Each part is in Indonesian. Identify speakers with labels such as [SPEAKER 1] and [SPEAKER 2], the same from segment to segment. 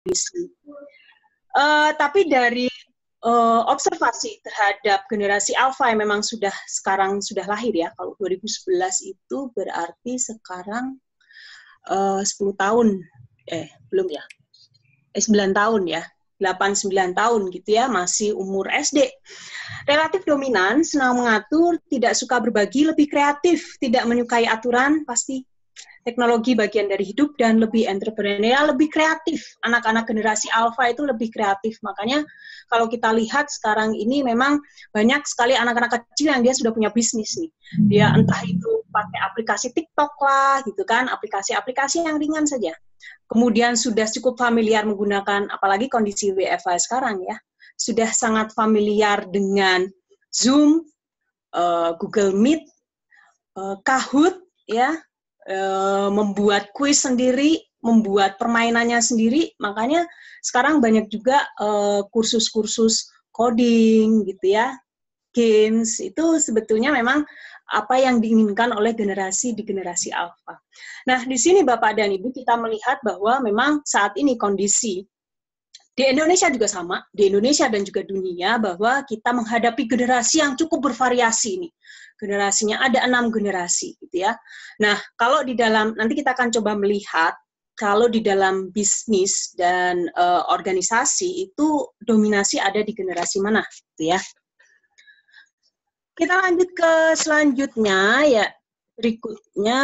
[SPEAKER 1] kondisi. Tapi dari observasi terhadap generasi alpha yang memang sekarang sudah lahir ya, kalau 2011 itu berarti sekarang 10 tahun, belum ya, 9 tahun ya, 8-9 tahun gitu ya, masih umur SD. Relatif dominan, senang mengatur, tidak suka berbagi, lebih kreatif, tidak menyukai aturan, pasti teknologi bagian dari hidup, dan lebih entrepreneurial, lebih kreatif. Anak-anak generasi alpha itu lebih kreatif. Makanya kalau kita lihat sekarang ini memang banyak sekali anak-anak kecil yang dia sudah punya bisnis nih. Dia entah itu pakai aplikasi TikTok lah gitu kan, aplikasi-aplikasi yang ringan saja. Kemudian sudah cukup familiar menggunakan, apalagi kondisi WFH sekarang ya, sudah sangat familiar dengan Zoom, Google Meet, Kahoot ya, membuat kuis sendiri, membuat permainannya sendiri. Makanya sekarang banyak juga kursus-kursus coding gitu ya, games, itu sebetulnya memang apa yang diinginkan oleh generasi di generasi alpha. Nah, di sini Bapak dan Ibu kita melihat bahwa memang saat ini kondisi di Indonesia juga sama, di Indonesia dan juga dunia, bahwa kita menghadapi generasi yang cukup bervariasi nih. Generasinya ada 6 generasi gitu ya. Nah, kalau di dalam, nanti kita akan coba melihat, kalau di dalam bisnis dan organisasi itu dominasi ada di generasi mana gitu ya. Kita lanjut ke selanjutnya ya, berikutnya.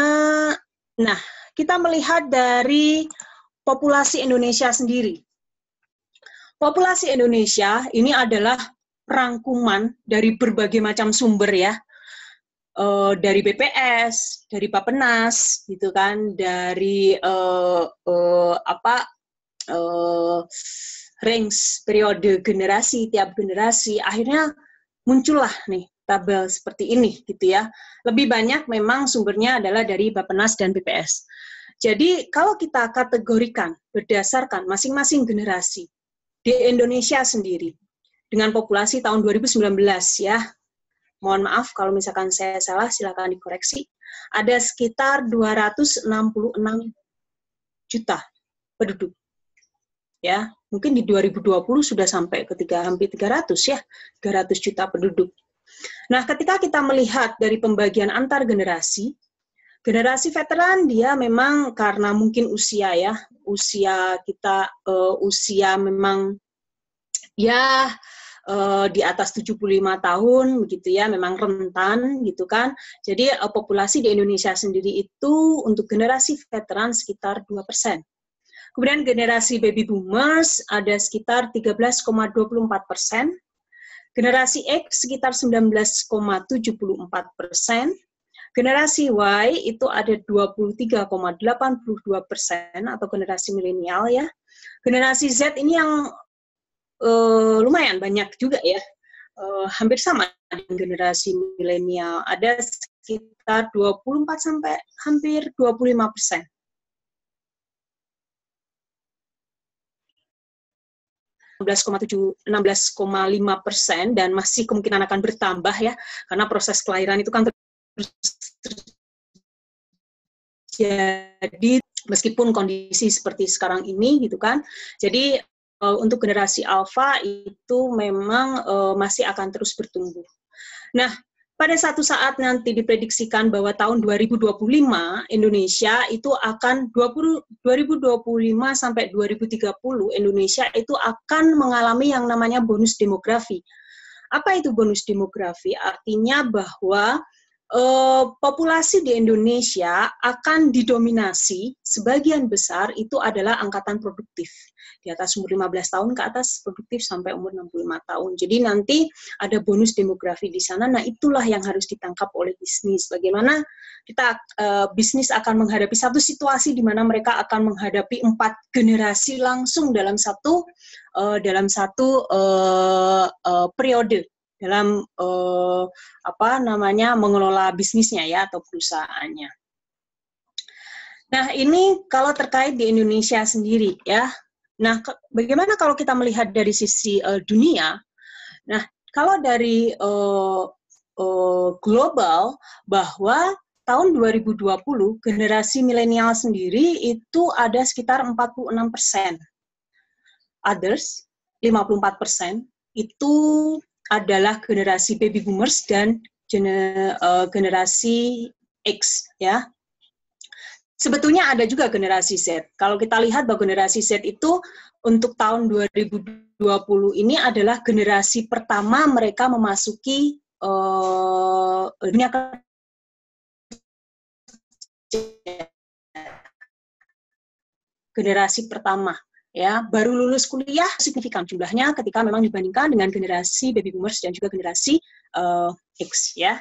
[SPEAKER 1] Nah, kita melihat dari populasi Indonesia sendiri. Populasi Indonesia ini adalah rangkuman dari berbagai macam sumber ya, dari BPS, dari Bappenas, gitu kan, dari range periode generasi, tiap generasi, akhirnya muncullah nih tabel seperti ini, gitu ya. Lebih banyak memang sumbernya adalah dari Bappenas dan BPS. Jadi kalau kita kategorikan berdasarkan masing-masing generasi di Indonesia sendiri, dengan populasi tahun 2019 ya, mohon maaf kalau misalkan saya salah, silakan dikoreksi, ada sekitar 266 juta penduduk. Ya, mungkin di 2020 sudah sampai ke hampir 300 ya, 300 juta penduduk. Nah, ketika kita melihat dari pembagian antar generasi, generasi veteran dia memang karena mungkin usia ya, usia kita usia memang ya di atas 75 tahun begitu ya, memang rentan gitu kan. Jadi populasi di Indonesia sendiri itu untuk generasi veteran sekitar 2%. Kemudian generasi baby boomers ada sekitar 13,24%. Generasi X sekitar 19,74%. Generasi Y itu ada 23,82% atau generasi milenial ya. Generasi Z ini yang lumayan banyak juga ya, hampir sama dengan generasi milenial, ada sekitar 24 sampai hampir 25%. 16,5% dan masih kemungkinan akan bertambah ya, karena proses kelahiran itu kan jadi meskipun kondisi seperti sekarang ini gitu kan. Jadi untuk generasi alpha itu memang masih akan terus bertumbuh. Nah, pada satu saat nanti diprediksikan bahwa tahun 2025 Indonesia itu akan 2025 sampai 2030 Indonesia itu akan mengalami yang namanya bonus demografi. Apa itu bonus demografi? Artinya bahwa populasi di Indonesia akan didominasi sebagian besar itu adalah angkatan produktif. Di atas umur 15 tahun ke atas produktif sampai umur 65 tahun. Jadi nanti ada bonus demografi di sana. Nah, itulah yang harus ditangkap oleh bisnis. Bagaimana kita bisnis akan menghadapi satu situasi di mana mereka akan menghadapi 4 generasi langsung dalam satu periode. Dalam mengelola bisnisnya ya atau perusahaannya. Nah, ini kalau terkait di Indonesia sendiri ya. Nah, bagaimana kalau kita melihat dari sisi dunia? Nah, kalau dari global, bahwa tahun 2020 generasi milenial sendiri itu ada sekitar 46%. others, 54%, itu adalah generasi baby boomers dan generasi X, ya. Sebetulnya ada juga generasi Z. Kalau kita lihat bahwa generasi Z itu untuk tahun 2020 ini adalah generasi pertama mereka memasuki dunia kerja. Generasi pertama, ya, baru lulus kuliah signifikan jumlahnya ketika memang dibandingkan dengan generasi baby boomers dan juga generasi X, ya.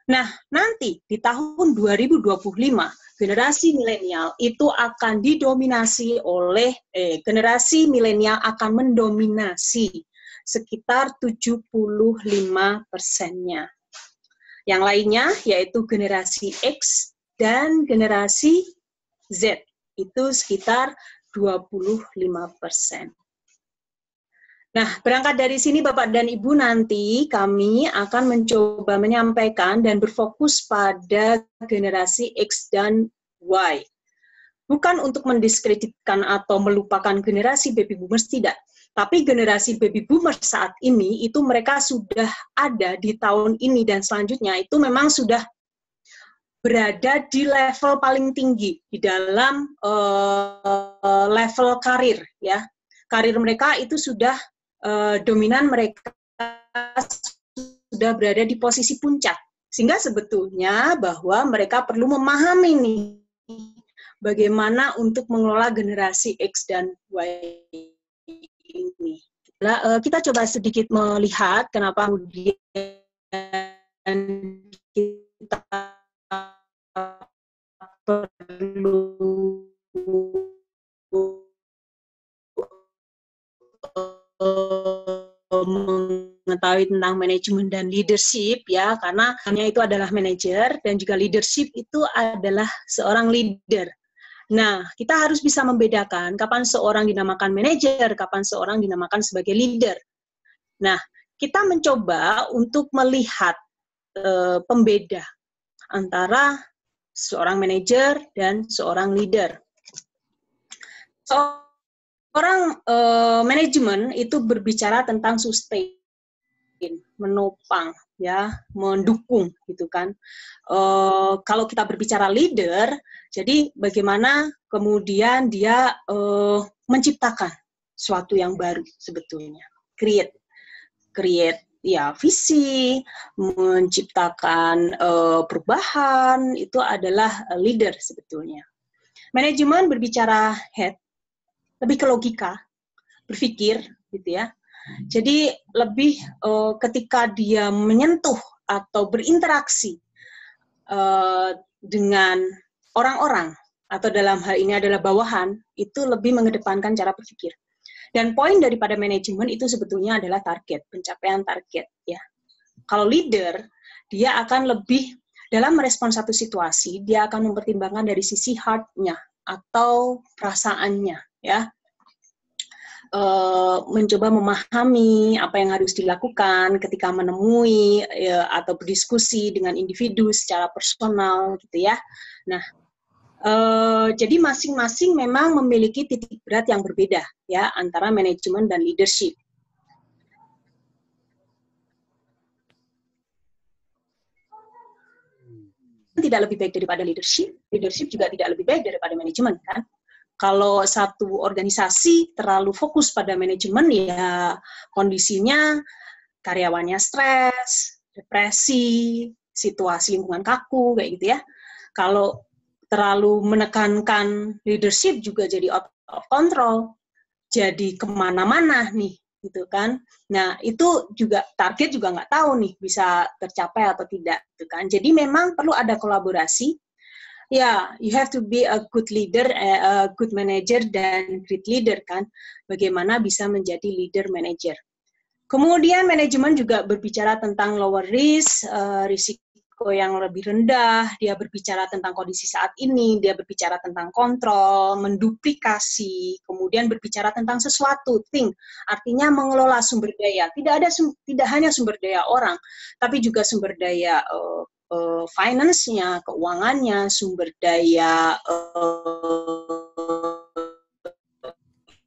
[SPEAKER 1] Nah, nanti di tahun 2025, generasi milenial itu akan didominasi oleh, generasi milenial akan mendominasi sekitar 75%-nya. Yang lainnya yaitu generasi X dan generasi Z, itu sekitar 25%. Nah, berangkat dari sini Bapak dan Ibu, nanti kami akan mencoba menyampaikan dan berfokus pada generasi X dan Y. Bukan untuk mendiskreditkan atau melupakan generasi baby boomers, tidak. Tapi generasi baby boomers saat ini, itu mereka sudah ada di tahun ini dan selanjutnya, itu memang sudah berada di level paling tinggi di dalam level karir, ya. Karir mereka itu sudah dominan, mereka sudah berada di posisi puncak. Sehingga sebetulnya bahwa mereka perlu memahami nih bagaimana untuk mengelola generasi X dan Y ini. Kita coba sedikit melihat kenapa kemudian kita perlu mengetahui tentang manajemen dan leadership, ya, karena hanya itu adalah manajer dan juga leadership itu adalah seorang leader. Nah, kita harus bisa membedakan kapan seorang dinamakan manajer, kapan seorang dinamakan sebagai leader. Nah, kita mencoba untuk melihat pembeda antara seorang manajer dan seorang leader. Orang manajemen itu berbicara tentang sustain, menopang, ya, mendukung, gitu kan. Kalau kita berbicara leader, jadi bagaimana kemudian dia menciptakan sesuatu yang baru sebetulnya, create ya visi, menciptakan perubahan, itu adalah leader sebetulnya. Manajemen berbicara head, lebih ke logika, berpikir, gitu ya. Jadi lebih ketika dia menyentuh atau berinteraksi dengan orang-orang, atau dalam hal ini adalah bawahan, itu lebih mengedepankan cara berpikir. Dan poin daripada manajemen itu sebetulnya adalah target, pencapaian target, ya. Kalau leader, dia akan lebih dalam merespons satu situasi, dia akan mempertimbangkan dari sisi heart-nya atau perasaannya, ya. Mencoba memahami apa yang harus dilakukan ketika menemui atau berdiskusi dengan individu secara personal, gitu ya. Nah, jadi masing-masing memang memiliki titik berat yang berbeda, ya, antara manajemen dan leadership. Tidak lebih baik daripada leadership, leadership juga tidak lebih baik daripada manajemen, kan? Kalau satu organisasi terlalu fokus pada manajemen, ya kondisinya karyawannya stres, depresi, situasi lingkungan kaku, kayak gitu ya. Kalau terlalu menekankan leadership juga jadi out of control, jadi kemana-mana nih, gitu kan. Nah, itu juga target juga nggak tahu nih bisa tercapai atau tidak, gitu kan. Jadi memang perlu ada kolaborasi. Ya, you have to be a good leader, a good manager, dan great leader, kan. Bagaimana bisa menjadi leader manager. Kemudian manajemen juga berbicara tentang lower risk, risiko yang lebih rendah, dia berbicara tentang kondisi saat ini, dia berbicara tentang kontrol, menduplikasi, kemudian berbicara tentang sesuatu, thing, artinya mengelola sumber daya. Tidak hanya sumber daya orang, tapi juga sumber daya finance-nya, keuangannya, sumber daya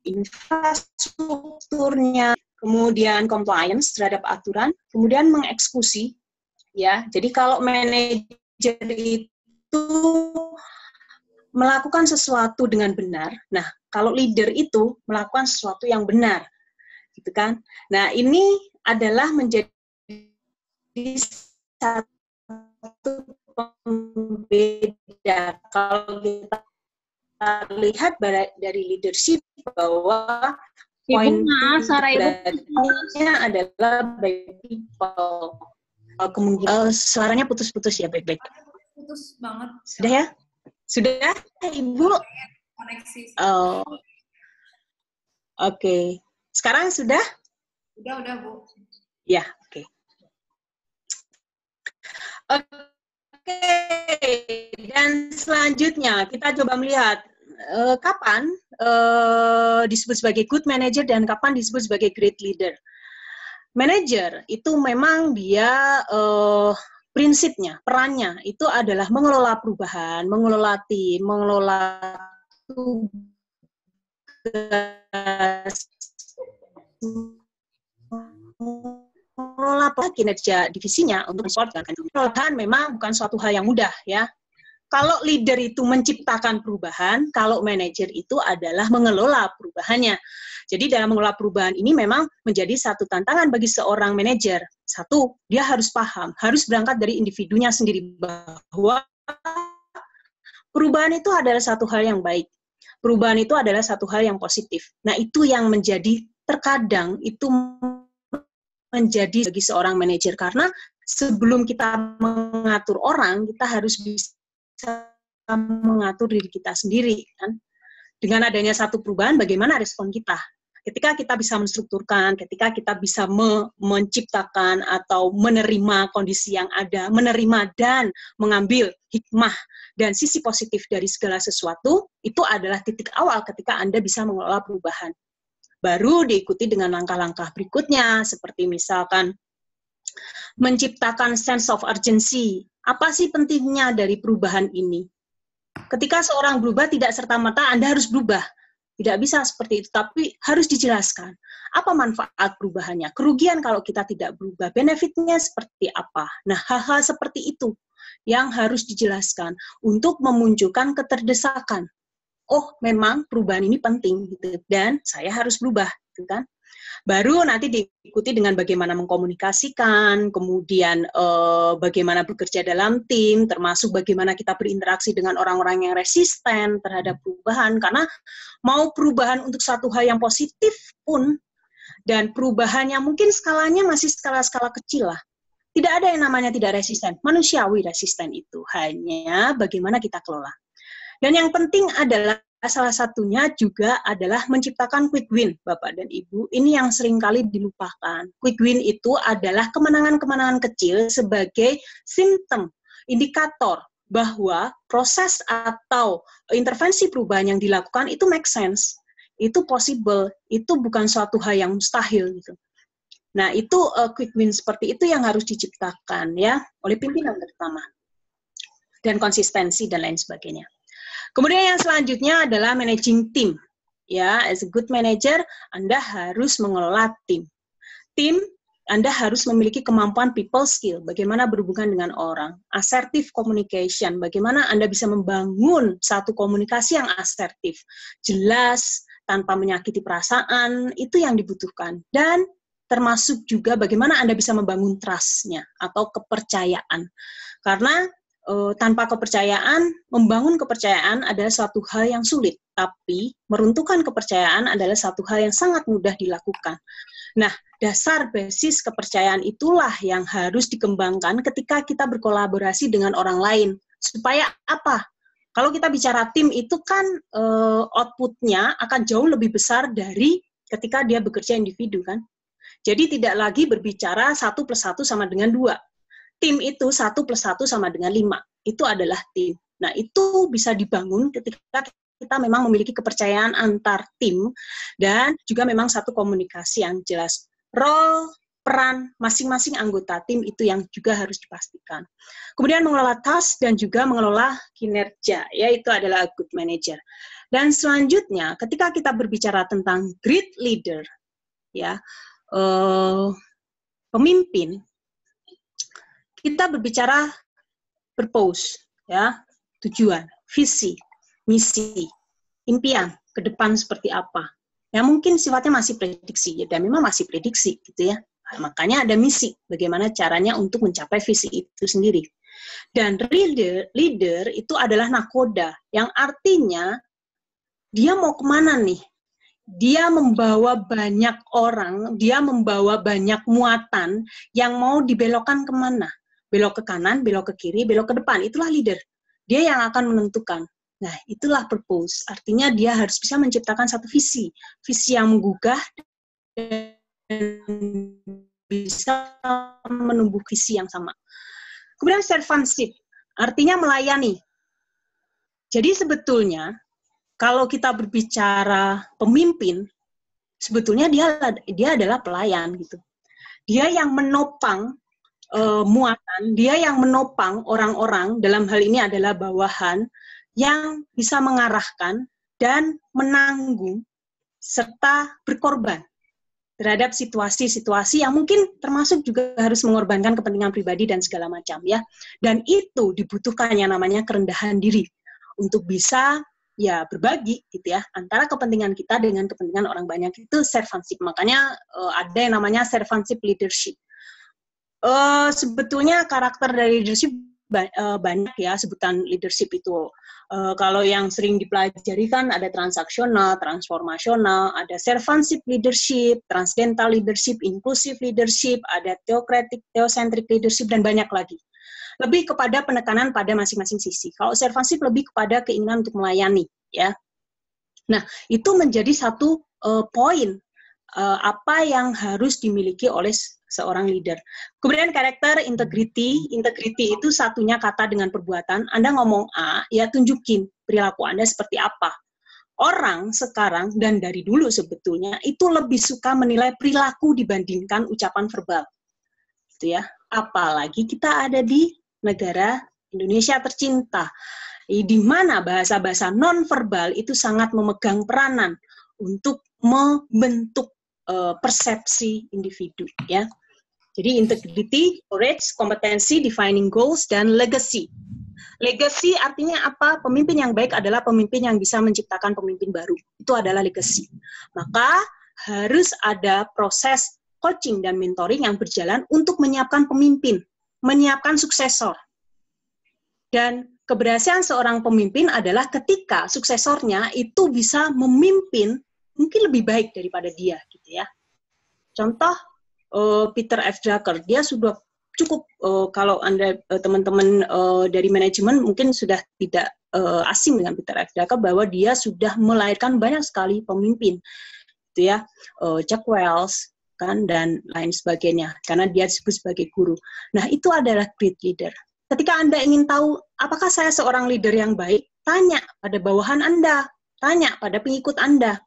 [SPEAKER 1] infrastrukturnya, kemudian compliance terhadap aturan, kemudian mengeksekusi. Ya, jadi kalau manajer itu melakukan sesuatu dengan benar, nah kalau leader itu melakukan sesuatu yang benar, gitu kan? Nah ini adalah menjadi satu pembeda. Kalau kita lihat dari leadership bahwa poin intinya adalah by people. Kemungkinan suaranya putus-putus ya, baik-baik.
[SPEAKER 2] Putus banget.
[SPEAKER 1] Sudah ya? Sudah, Ibu?
[SPEAKER 2] Koneksi.
[SPEAKER 1] Oh. Oke. Sekarang sudah?
[SPEAKER 2] Udah, Bu.
[SPEAKER 1] Ya, oke. Oke, dan selanjutnya kita coba melihat kapan disebut sebagai good manager dan kapan disebut sebagai great leader. Manager itu memang dia prinsipnya, perannya itu adalah mengelola perubahan, mengelola tim, mengelola tugas, mengelola kinerja divisinya untuk mensupport. Perubahan memang bukan suatu hal yang mudah ya. Kalau leader itu menciptakan perubahan, kalau manajer itu adalah mengelola perubahannya. Jadi dalam mengelola perubahan ini memang menjadi satu tantangan bagi seorang manajer. Satu, dia harus paham, harus berangkat dari individunya sendiri bahwa perubahan itu adalah satu hal yang baik. Perubahan itu adalah satu hal yang positif. Nah, itu yang menjadi terkadang itu menjadi bagi seorang manajer, karena sebelum kita mengatur orang, kita harus bisa mengatur diri kita sendiri kan. Dengan adanya satu perubahan, bagaimana respon kita? Ketika kita bisa menstrukturkan, ketika kita bisa menciptakan atau menerima kondisi yang ada, menerima dan mengambil hikmah dan sisi positif dari segala sesuatu, itu adalah titik awal ketika Anda bisa mengelola perubahan. Baru diikuti dengan langkah-langkah berikutnya, seperti misalkan menciptakan sense of urgency. Apa sih pentingnya dari perubahan ini? Ketika seorang berubah, tidak serta-merta Anda harus berubah. Tidak bisa seperti itu, tapi harus dijelaskan. Apa manfaat perubahannya? Kerugian kalau kita tidak berubah, benefitnya seperti apa? Nah, hal-hal seperti itu yang harus dijelaskan untuk memunculkan keterdesakan. Oh, memang perubahan ini penting, gitu, dan saya harus berubah, gitu kan? Baru nanti diikuti dengan bagaimana mengkomunikasikan, kemudian bagaimana bekerja dalam tim, termasuk bagaimana kita berinteraksi dengan orang-orang yang resisten terhadap perubahan, karena mau perubahan untuk satu hal yang positif pun, dan perubahannya mungkin skalanya masih skala-skala kecil lah. Tidak ada yang namanya tidak resisten, manusiawi resisten itu, hanya bagaimana kita kelola. Dan yang penting adalah salah satunya juga adalah menciptakan quick win, Bapak dan Ibu. Ini yang seringkali dilupakan. Quick win itu adalah kemenangan-kemenangan kecil sebagai simptom, indikator bahwa proses atau intervensi perubahan yang dilakukan itu make sense, itu possible, itu bukan suatu hal yang mustahil gitu. Nah, itu quick win seperti itu yang harus diciptakan ya oleh pimpinan terutama. Dan konsistensi dan lain sebagainya. Kemudian yang selanjutnya adalah managing team. Ya, as a good manager, Anda harus mengelola tim. Tim, Anda harus memiliki kemampuan people skill, bagaimana berhubungan dengan orang. Assertive communication, bagaimana Anda bisa membangun satu komunikasi yang asertif, jelas, tanpa menyakiti perasaan, itu yang dibutuhkan. Dan termasuk juga bagaimana Anda bisa membangun trust-nya atau kepercayaan. Karena tanpa kepercayaan, membangun kepercayaan adalah suatu hal yang sulit, tapi meruntuhkan kepercayaan adalah satu hal yang sangat mudah dilakukan. Nah, dasar basis kepercayaan itulah yang harus dikembangkan ketika kita berkolaborasi dengan orang lain. Supaya apa? Kalau kita bicara tim itu kan output-nya akan jauh lebih besar dari ketika dia bekerja individu kan. Jadi tidak lagi berbicara 1 + 1 sama dengan 2. Tim itu 1 + 1 sama dengan 5. Itu adalah tim. Nah, itu bisa dibangun ketika kita memang memiliki kepercayaan antar tim dan juga memang satu komunikasi yang jelas. Role peran masing-masing anggota tim itu yang juga harus dipastikan. Kemudian mengelola task dan juga mengelola kinerja, yaitu adalah good manager. Dan selanjutnya, ketika kita berbicara tentang great leader, ya, pemimpin, kita berbicara purpose, ya, tujuan, visi, misi, impian ke depan seperti apa. Ya mungkin sifatnya masih prediksi, ya, dan memang masih prediksi, gitu ya. Nah, makanya ada misi, bagaimana caranya untuk mencapai visi itu sendiri. Dan leader itu adalah nakoda, yang artinya dia mau kemana nih? Dia membawa banyak orang, dia membawa banyak muatan yang mau dibelokkan kemana? Belok ke kanan, belok ke kiri, belok ke depan, itulah leader. Dia yang akan menentukan. Nah, itulah purpose. Artinya dia harus bisa menciptakan satu visi yang menggugah dan bisa menumbuh visi yang sama. Kemudian servantship, artinya melayani. Jadi sebetulnya kalau kita berbicara pemimpin, sebetulnya dia adalah pelayan gitu. Dia yang menopang muatan, dia yang menopang orang-orang, dalam hal ini adalah bawahan, yang bisa mengarahkan dan menanggung serta berkorban terhadap situasi-situasi yang mungkin termasuk juga harus mengorbankan kepentingan pribadi dan segala macam ya. Dan itu dibutuhkan yang namanya kerendahan diri untuk bisa ya berbagi gitu ya antara kepentingan kita dengan kepentingan orang banyak, itu servantship. Makanya ada yang namanya servantship leadership. Sebetulnya karakter dari leadership banyak ya, sebutan leadership itu. Kalau yang sering dipelajari kan ada transaksional, transformasional, ada servantship leadership, transcendental leadership, inclusive leadership, ada theocratic, theocentric leadership, dan banyak lagi. Lebih kepada penekanan pada masing-masing sisi. Kalau servantship lebih kepada keinginan untuk melayani, ya. Nah, itu menjadi satu poin apa yang harus dimiliki oleh seorang leader. Kemudian karakter integrity itu satunya kata dengan perbuatan. Anda ngomong A, ya tunjukin perilaku Anda seperti apa. Orang sekarang dan dari dulu sebetulnya itu lebih suka menilai perilaku dibandingkan ucapan verbal. Gitu ya. Apalagi kita ada di negara Indonesia tercinta, di mana bahasa-bahasa non-verbal itu sangat memegang peranan untuk membentuk persepsi individu, ya. Jadi integrity, courage, kompetensi, defining goals, dan legacy. Legacy artinya apa? Pemimpin yang baik adalah pemimpin yang bisa menciptakan pemimpin baru. Itu adalah legacy. Maka harus ada proses coaching dan mentoring yang berjalan untuk menyiapkan pemimpin, menyiapkan suksesor. Dan keberhasilan seorang pemimpin adalah ketika suksesornya itu bisa memimpin mungkin lebih baik daripada dia, gitu ya. Contoh Peter F. Drucker, dia sudah cukup kalau Anda teman-teman dari manajemen mungkin sudah tidak asing dengan Peter F. Drucker, bahwa dia sudah melahirkan banyak sekali pemimpin, gitu ya, Jack Welch kan dan lain sebagainya, karena dia disebut sebagai guru. Nah, itu adalah great leader. Ketika Anda ingin tahu apakah saya seorang leader yang baik, tanya pada bawahan Anda, tanya pada pengikut Anda.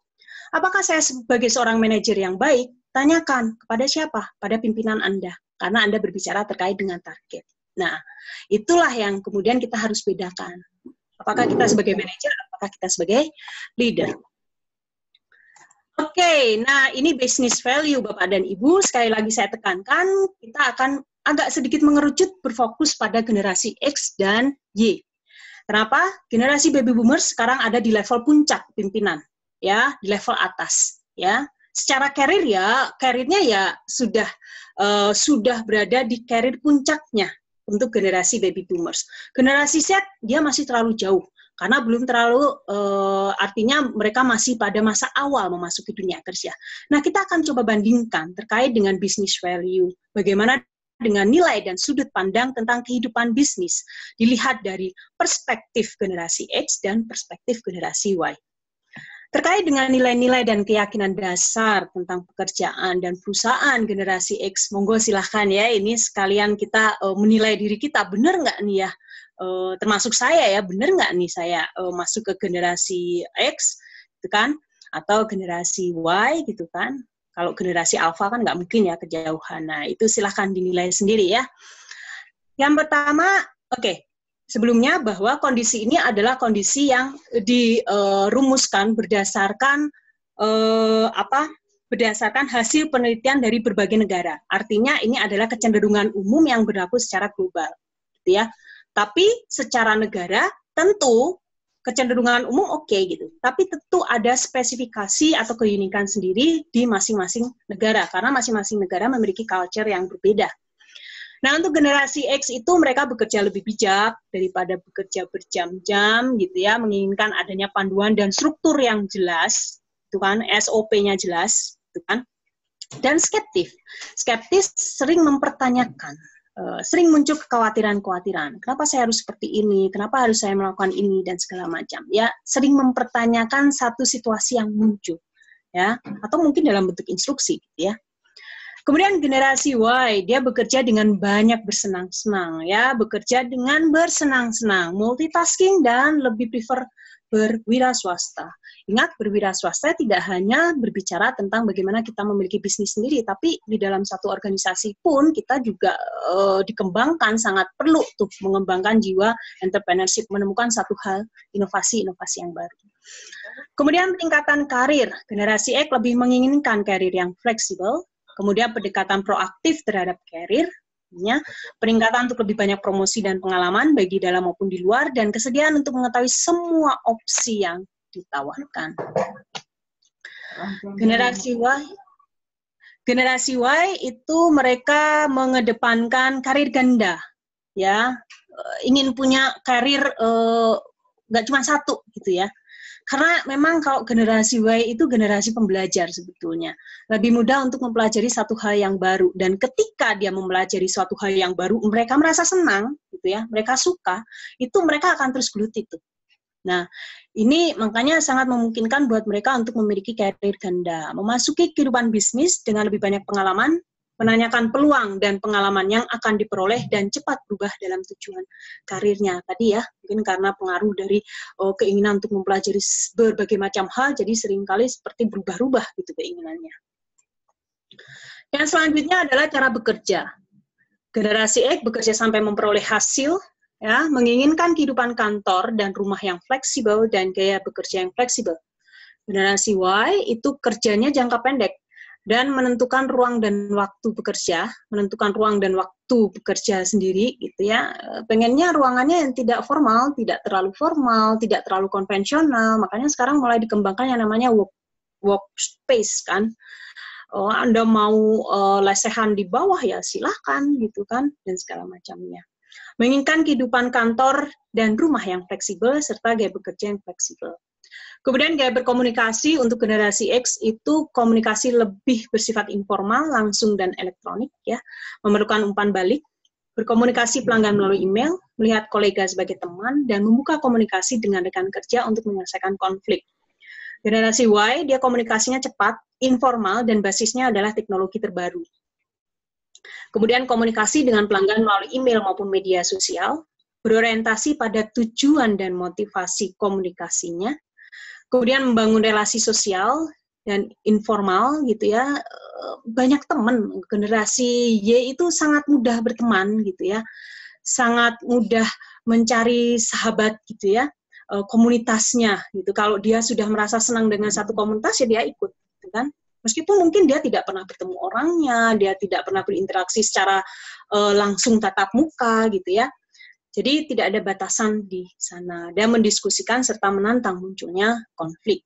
[SPEAKER 1] Apakah saya sebagai seorang manajer yang baik? Tanyakan kepada siapa? Pada pimpinan Anda. Karena Anda berbicara terkait dengan target. Nah, itulah yang kemudian kita harus bedakan. Apakah kita sebagai manajer, apakah kita sebagai leader. Oke, nah ini business value Bapak dan Ibu. Sekali lagi saya tekankan, kita akan agak sedikit mengerucut berfokus pada generasi X dan Y. Kenapa? Generasi baby boomers sekarang ada di level puncak pimpinan, ya, di level atas, ya. Secara karirnya ya sudah berada di karir puncaknya untuk generasi baby boomers. Generasi Z dia masih terlalu jauh karena belum terlalu artinya mereka masih pada masa awal memasuki dunia kerja. Nah, kita akan coba bandingkan terkait dengan business value, bagaimana dengan nilai dan sudut pandang tentang kehidupan bisnis dilihat dari perspektif generasi X dan perspektif generasi Y. Terkait dengan nilai-nilai dan keyakinan dasar tentang pekerjaan dan perusahaan generasi X, monggo silahkan ya, ini sekalian kita menilai diri kita, benar nggak nih ya, termasuk saya ya, benar nggak nih saya masuk ke generasi X, gitu kan, atau generasi Y, gitu kan. Kalau generasi alfa kan nggak mungkin ya kejauhan. Nah, itu silahkan dinilai sendiri ya. Yang pertama, sebelumnya bahwa kondisi ini adalah kondisi yang dirumuskan berdasarkan berdasarkan hasil penelitian dari berbagai negara. Artinya ini adalah kecenderungan umum yang berlaku secara global, gitu ya. Tapi secara negara tentu kecenderungan umum gitu. Tapi tentu ada spesifikasi atau keunikan sendiri di masing-masing negara karena masing-masing negara memiliki culture yang berbeda. Nah, untuk generasi X itu mereka bekerja lebih bijak daripada bekerja berjam-jam gitu ya, menginginkan adanya panduan dan struktur yang jelas, itu kan, SOP-nya jelas, itu kan. Dan skeptis sering mempertanyakan, sering muncul kekhawatiran-kekhawatiran. Kenapa saya harus seperti ini? Kenapa harus saya melakukan ini dan segala macam? Ya, sering mempertanyakan satu situasi yang muncul, ya, atau mungkin dalam bentuk instruksi, gitu ya. Kemudian generasi Y, dia bekerja dengan banyak bersenang-senang, ya, bekerja dengan bersenang-senang, multitasking dan lebih prefer berwira swasta. Ingat, berwira swasta tidak hanya berbicara tentang bagaimana kita memiliki bisnis sendiri, tapi di dalam satu organisasi pun kita juga dikembangkan, sangat perlu untuk mengembangkan jiwa entrepreneurship, menemukan satu hal, inovasi-inovasi yang baru. Kemudian peningkatan karir, generasi X lebih menginginkan karir yang fleksibel, kemudian pendekatan proaktif terhadap karir, peningkatan untuk lebih banyak promosi dan pengalaman bagi dalam maupun di luar, dan kesediaan untuk mengetahui semua opsi yang ditawarkan. Generasi Y itu mereka mengedepankan karir ganda, ya, ingin punya karir nggak cuma satu gitu ya. Karena memang kalau generasi Y itu generasi pembelajar sebetulnya. Lebih mudah untuk mempelajari satu hal yang baru. Dan ketika dia mempelajari suatu hal yang baru, mereka merasa senang, gitu ya, mereka suka, itu mereka akan terus geluti tuh. Nah, ini makanya sangat memungkinkan buat mereka untuk memiliki karir ganda. Memasuki kehidupan bisnis dengan lebih banyak pengalaman, menanyakan peluang dan pengalaman yang akan diperoleh dan cepat berubah dalam tujuan karirnya. Tadi ya, mungkin karena pengaruh dari keinginan untuk mempelajari berbagai macam hal, jadi seringkali seperti berubah-ubah gitu keinginannya. Yang selanjutnya adalah cara bekerja. Generasi X bekerja sampai memperoleh hasil, ya, menginginkan kehidupan kantor dan rumah yang fleksibel dan gaya bekerja yang fleksibel. Generasi Y itu kerjanya jangka pendek dan menentukan ruang dan waktu bekerja, menentukan ruang dan waktu bekerja sendiri, gitu ya. Pengennya ruangannya yang tidak formal, tidak terlalu formal, tidak terlalu konvensional. Makanya sekarang mulai dikembangkan yang namanya workspace kan. Anda mau lesehan di bawah ya silahkan gitu kan, dan segala macamnya. Menginginkan kehidupan kantor dan rumah yang fleksibel serta gaya bekerja yang fleksibel. Kemudian gaya berkomunikasi untuk generasi X itu komunikasi lebih bersifat informal, langsung dan elektronik, ya, memerlukan umpan balik, berkomunikasi pelanggan melalui email, melihat kolega sebagai teman, dan membuka komunikasi dengan rekan kerja untuk menyelesaikan konflik. Generasi Y, dia komunikasinya cepat, informal, dan basisnya adalah teknologi terbaru. Kemudian komunikasi dengan pelanggan melalui email maupun media sosial, berorientasi pada tujuan dan motivasi komunikasinya, kemudian membangun relasi sosial dan informal gitu ya, banyak teman. Generasi Y itu sangat mudah berteman gitu ya, sangat mudah mencari sahabat gitu ya, komunitasnya gitu. Kalau dia sudah merasa senang dengan satu komunitas ya dia ikut gitu kan. Meskipun mungkin dia tidak pernah bertemu orangnya, dia tidak pernah berinteraksi secara langsung tatap muka gitu ya. Jadi tidak ada batasan di sana dan mendiskusikan serta menantang munculnya konflik.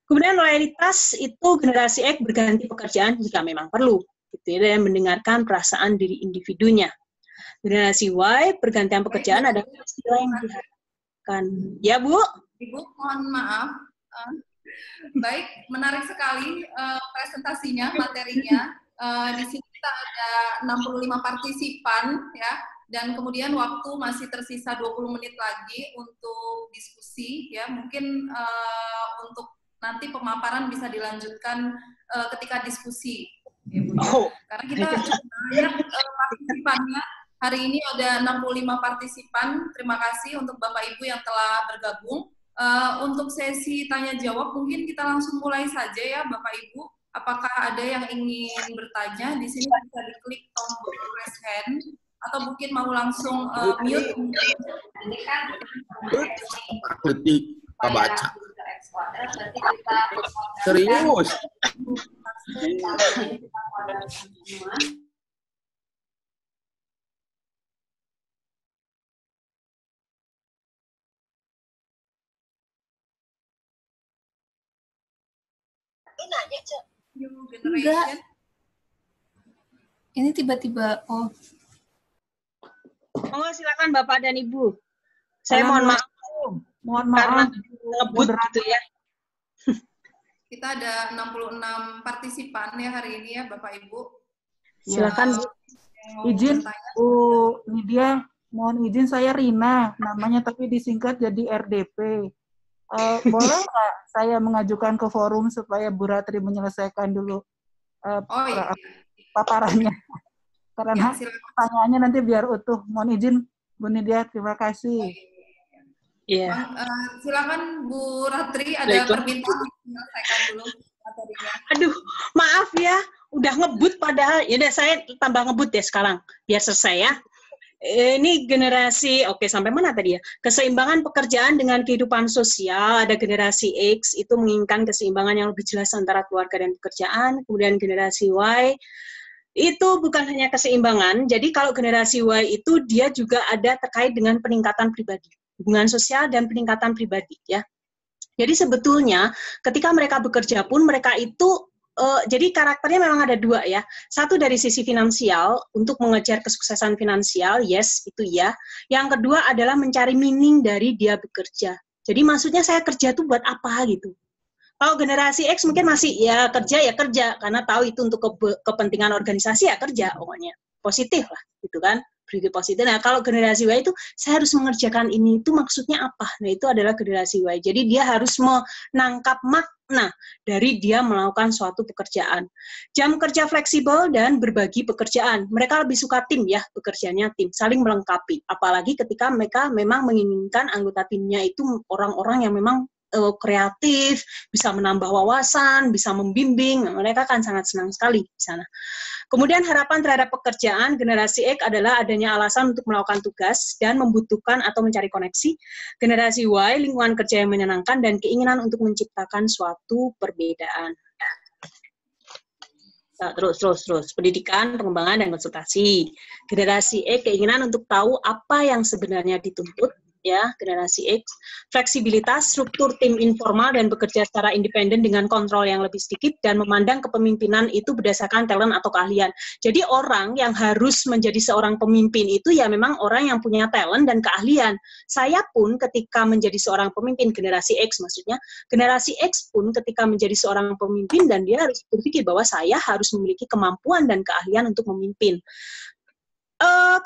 [SPEAKER 1] Kemudian loyalitas itu generasi X berganti pekerjaan jika memang perlu, gitu ya, dan mendengarkan perasaan diri individunya. Generasi Y pergantian pekerjaan adalah istilah yang diharapkan. Ya Bu?
[SPEAKER 2] Ibu mohon maaf. Baik, menarik sekali presentasinya, materinya. Di sini kita ada 65 partisipan ya. Dan kemudian waktu masih tersisa 20 menit lagi untuk diskusi ya. Mungkin untuk nanti pemaparan bisa dilanjutkan ketika diskusi. Ya, Bu. Karena kita banyak partisipannya. Hari ini ada 65 partisipan. Terima kasih untuk Bapak Ibu yang telah bergabung. Untuk sesi tanya jawab mungkin kita langsung mulai saja ya Bapak Ibu. Apakah ada yang ingin bertanya? Di sini bisa diklik tombol raise hand atau mungkin mau langsung mute.
[SPEAKER 3] Ini kan kritik baca. Serius.
[SPEAKER 2] New generation.
[SPEAKER 4] Ini tiba-tiba, oh.
[SPEAKER 1] Oh, silakan Bapak dan Ibu. Saya mohon maaf.
[SPEAKER 5] Mohon
[SPEAKER 1] Karena
[SPEAKER 5] maaf.
[SPEAKER 1] ngebut gitu ya.
[SPEAKER 2] Kita ada 66 partisipan ya hari ini ya Bapak Ibu.
[SPEAKER 1] Silakan.
[SPEAKER 5] Izin Bu Nidia, mohon izin saya Rina, namanya tapi disingkat jadi RDP. Boleh nggak saya mengajukan ke forum supaya Bu Ratri menyelesaikan dulu paparannya? Karena pertanyaannya nanti biar utuh. Mohon izin Bu Nidia, terima kasih.
[SPEAKER 1] Iya.
[SPEAKER 2] Silakan Bu Ratri, ada permintaan menyelesaikan dulu materinya.
[SPEAKER 1] Aduh, maaf ya, udah ngebut padahal. Ya udah saya tambah ngebut ya sekarang, biar selesai ya. Ini generasi, oke sampai mana tadi ya? Keseimbangan pekerjaan dengan kehidupan sosial, ada generasi X, itu menginginkan keseimbangan yang lebih jelas antara keluarga dan pekerjaan. Kemudian generasi Y, itu bukan hanya keseimbangan, jadi kalau generasi Y itu dia juga ada terkait dengan peningkatan pribadi, hubungan sosial dan peningkatan pribadi ya. Jadi sebetulnya ketika mereka bekerja pun mereka itu jadi karakternya memang ada dua ya. Satu dari sisi finansial, untuk mengejar kesuksesan finansial, yes, itu ya. Yang kedua adalah mencari meaning dari dia bekerja. Jadi maksudnya saya kerja tuh buat apa gitu. Kalau generasi X mungkin masih ya kerja, karena tahu itu untuk kepentingan organisasi ya kerja, pokoknya. Positif lah, gitu kan. Berpikir positif. Nah, kalau generasi Y itu, saya harus mengerjakan ini, itu maksudnya apa? Nah, itu adalah generasi Y. Jadi, dia harus menangkap makna dari dia melakukan suatu pekerjaan. Jam kerja fleksibel dan berbagi pekerjaan. Mereka lebih suka tim ya, bekerjanya tim, saling melengkapi. Apalagi ketika mereka memang menginginkan anggota timnya itu orang-orang yang memang kreatif, bisa menambah wawasan, bisa membimbing, mereka kan sangat senang sekali di sana. Kemudian harapan terhadap pekerjaan generasi X adalah adanya alasan untuk melakukan tugas dan membutuhkan atau mencari koneksi. Generasi Y, lingkungan kerja yang menyenangkan dan keinginan untuk menciptakan suatu perbedaan. Nah, terus. Pendidikan, pengembangan, dan konsultasi. Generasi X, keinginan untuk tahu apa yang sebenarnya dituntut. Ya, generasi X, fleksibilitas, struktur tim informal dan bekerja secara independen dengan kontrol yang lebih sedikit dan memandang kepemimpinan itu berdasarkan talent atau keahlian. Jadi orang yang harus menjadi seorang pemimpin itu ya memang orang yang punya talent dan keahlian. Saya pun ketika menjadi seorang pemimpin, generasi X maksudnya, generasi X pun ketika menjadi seorang pemimpin dan dia harus berpikir bahwa saya harus memiliki kemampuan dan keahlian untuk memimpin.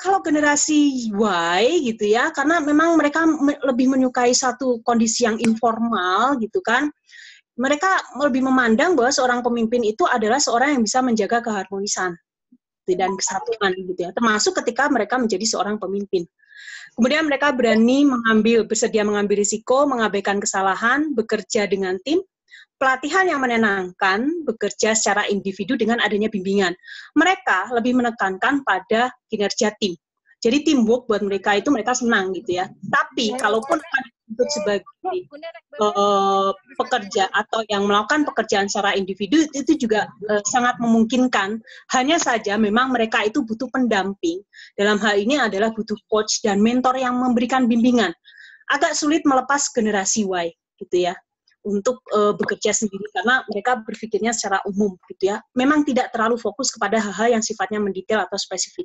[SPEAKER 1] Kalau generasi Y gitu ya, karena memang mereka lebih menyukai satu kondisi yang informal gitu kan, mereka lebih memandang bahwa seorang pemimpin itu adalah seorang yang bisa menjaga keharmonisan dan kesatuan gitu ya, termasuk ketika mereka menjadi seorang pemimpin. Kemudian mereka bersedia mengambil risiko, mengabaikan kesalahan, bekerja dengan tim, pelatihan yang menenangkan, bekerja secara individu dengan adanya bimbingan. Mereka lebih menekankan pada kinerja tim. Jadi teamwork buat mereka itu mereka senang gitu ya. Tapi kalaupun untuk sebagai pekerja atau yang melakukan pekerjaan secara individu itu juga sangat memungkinkan. Hanya saja memang mereka itu butuh pendamping. Dalam hal ini adalah butuh coach dan mentor yang memberikan bimbingan. Agak sulit melepas generasi Y gitu ya, untuk bekerja sendiri karena mereka berpikirnya secara umum gitu ya. Memang tidak terlalu fokus kepada hal-hal yang sifatnya mendetail atau spesifik.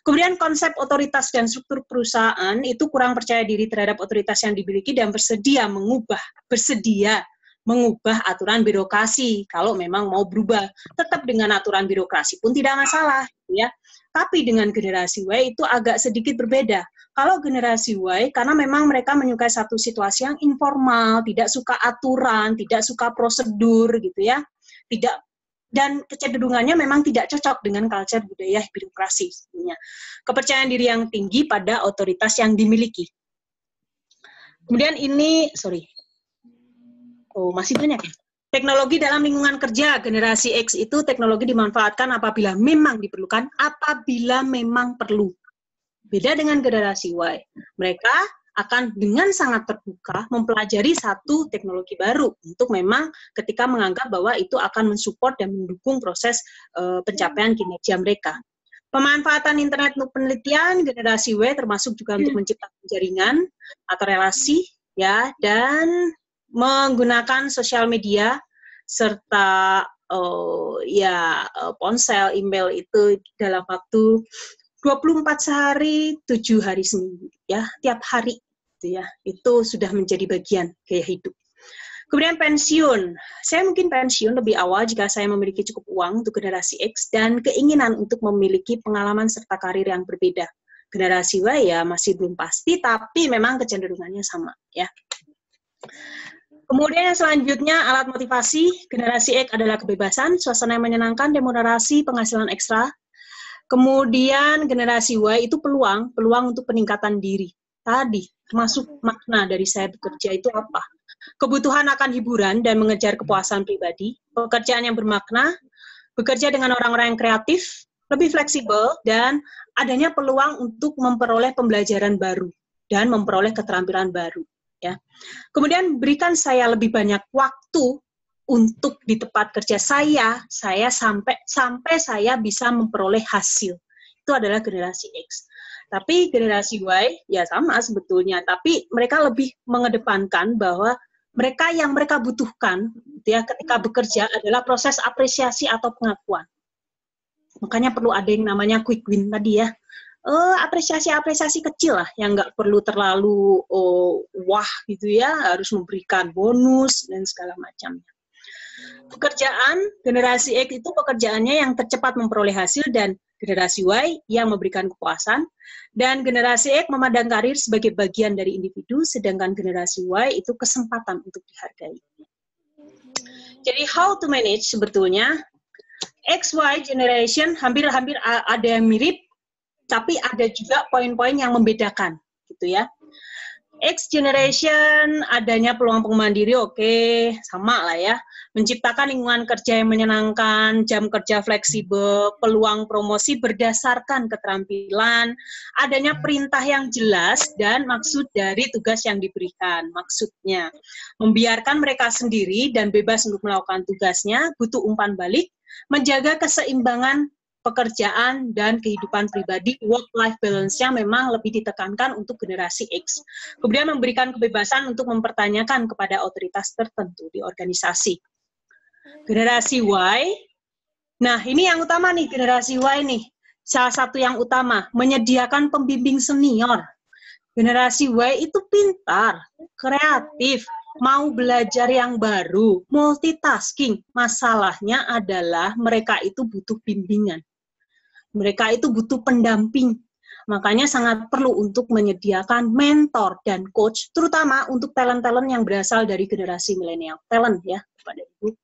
[SPEAKER 1] Kemudian konsep otoritas dan struktur perusahaan itu kurang percaya diri terhadap otoritas yang dimiliki dan bersedia mengubah aturan birokrasi kalau memang mau berubah. Tetap dengan aturan birokrasi pun tidak masalah gitu ya. Tapi dengan generasi Y itu agak sedikit berbeda. Kalau generasi Y, karena memang mereka menyukai satu situasi yang informal, tidak suka aturan, tidak suka prosedur gitu ya, dan kecenderungannya memang tidak cocok dengan culture budaya birokrasi sebenarnya. Kepercayaan diri yang tinggi pada otoritas yang dimiliki. Kemudian ini, masih banyak ya? Teknologi dalam lingkungan kerja generasi X itu teknologi dimanfaatkan apabila memang diperlukan, apabila memang perlu. Beda dengan generasi Y. Mereka akan dengan sangat terbuka mempelajari satu teknologi baru untuk memang ketika menganggap bahwa itu akan mensupport dan mendukung proses pencapaian kinerja mereka. Pemanfaatan internet untuk penelitian generasi Y termasuk juga untuk menciptakan jaringan atau relasi ya, dan menggunakan sosial media serta ponsel, email itu dalam waktu 24 sehari, 7 hari seminggu ya, tiap hari gitu ya. Itu sudah menjadi bagian gaya hidup. Kemudian pensiun. Saya mungkin pensiun lebih awal jika saya memiliki cukup uang untuk generasi X dan keinginan untuk memiliki pengalaman serta karir yang berbeda. Generasi Y ya masih belum pasti, tapi memang kecenderungannya sama ya. Kemudian yang selanjutnya alat motivasi. Generasi X adalah kebebasan, suasana yang menyenangkan, remunerasi, penghasilan ekstra. Kemudian generasi Y itu peluang untuk peningkatan diri. Tadi termasuk makna dari saya bekerja itu apa? Kebutuhan akan hiburan dan mengejar kepuasan pribadi, pekerjaan yang bermakna, bekerja dengan orang-orang yang kreatif, lebih fleksibel, dan adanya peluang untuk memperoleh pembelajaran baru dan memperoleh keterampilan baru. Ya. Kemudian berikan saya lebih banyak waktu untuk di tempat kerja saya sampai saya bisa memperoleh hasil. Itu adalah generasi X. Tapi generasi Y ya sama sebetulnya, tapi mereka lebih mengedepankan bahwa mereka yang mereka butuhkan ya ketika bekerja adalah proses apresiasi atau pengakuan. Makanya perlu ada yang namanya quick win tadi ya. Apresiasi kecil lah yang nggak perlu terlalu wah gitu ya, harus memberikan bonus dan segala macamnya. Pekerjaan generasi X itu pekerjaannya yang tercepat memperoleh hasil dan generasi Y yang memberikan kepuasan, dan generasi X memandang karir sebagai bagian dari individu, sedangkan generasi Y itu kesempatan untuk dihargai. Jadi how to manage sebetulnya XY generation hampir-hampir ada yang mirip, tapi ada juga poin-poin yang membedakan, gitu ya. X generation adanya peluang pengembangan diri, oke, sama lah ya. Menciptakan lingkungan kerja yang menyenangkan, jam kerja fleksibel, peluang promosi berdasarkan keterampilan, adanya perintah yang jelas dan maksud dari tugas yang diberikan. Maksudnya, membiarkan mereka sendiri dan bebas untuk melakukan tugasnya, butuh umpan balik, menjaga keseimbangan pekerjaan dan kehidupan pribadi, work-life balance-nya memang lebih ditekankan untuk generasi X. Kemudian memberikan kebebasan untuk mempertanyakan kepada otoritas tertentu di organisasi. Generasi Y, nah ini yang utama nih, generasi Y nih, salah satu yang utama, menyediakan pembimbing senior. Generasi Y itu pintar, kreatif, mau belajar yang baru, multitasking. Masalahnya adalah mereka itu butuh bimbingan. Mereka itu butuh pendamping. Makanya sangat perlu untuk menyediakan mentor dan coach, terutama untuk talent-talent yang berasal dari generasi milenial. Talent ya, Bapak Ibu.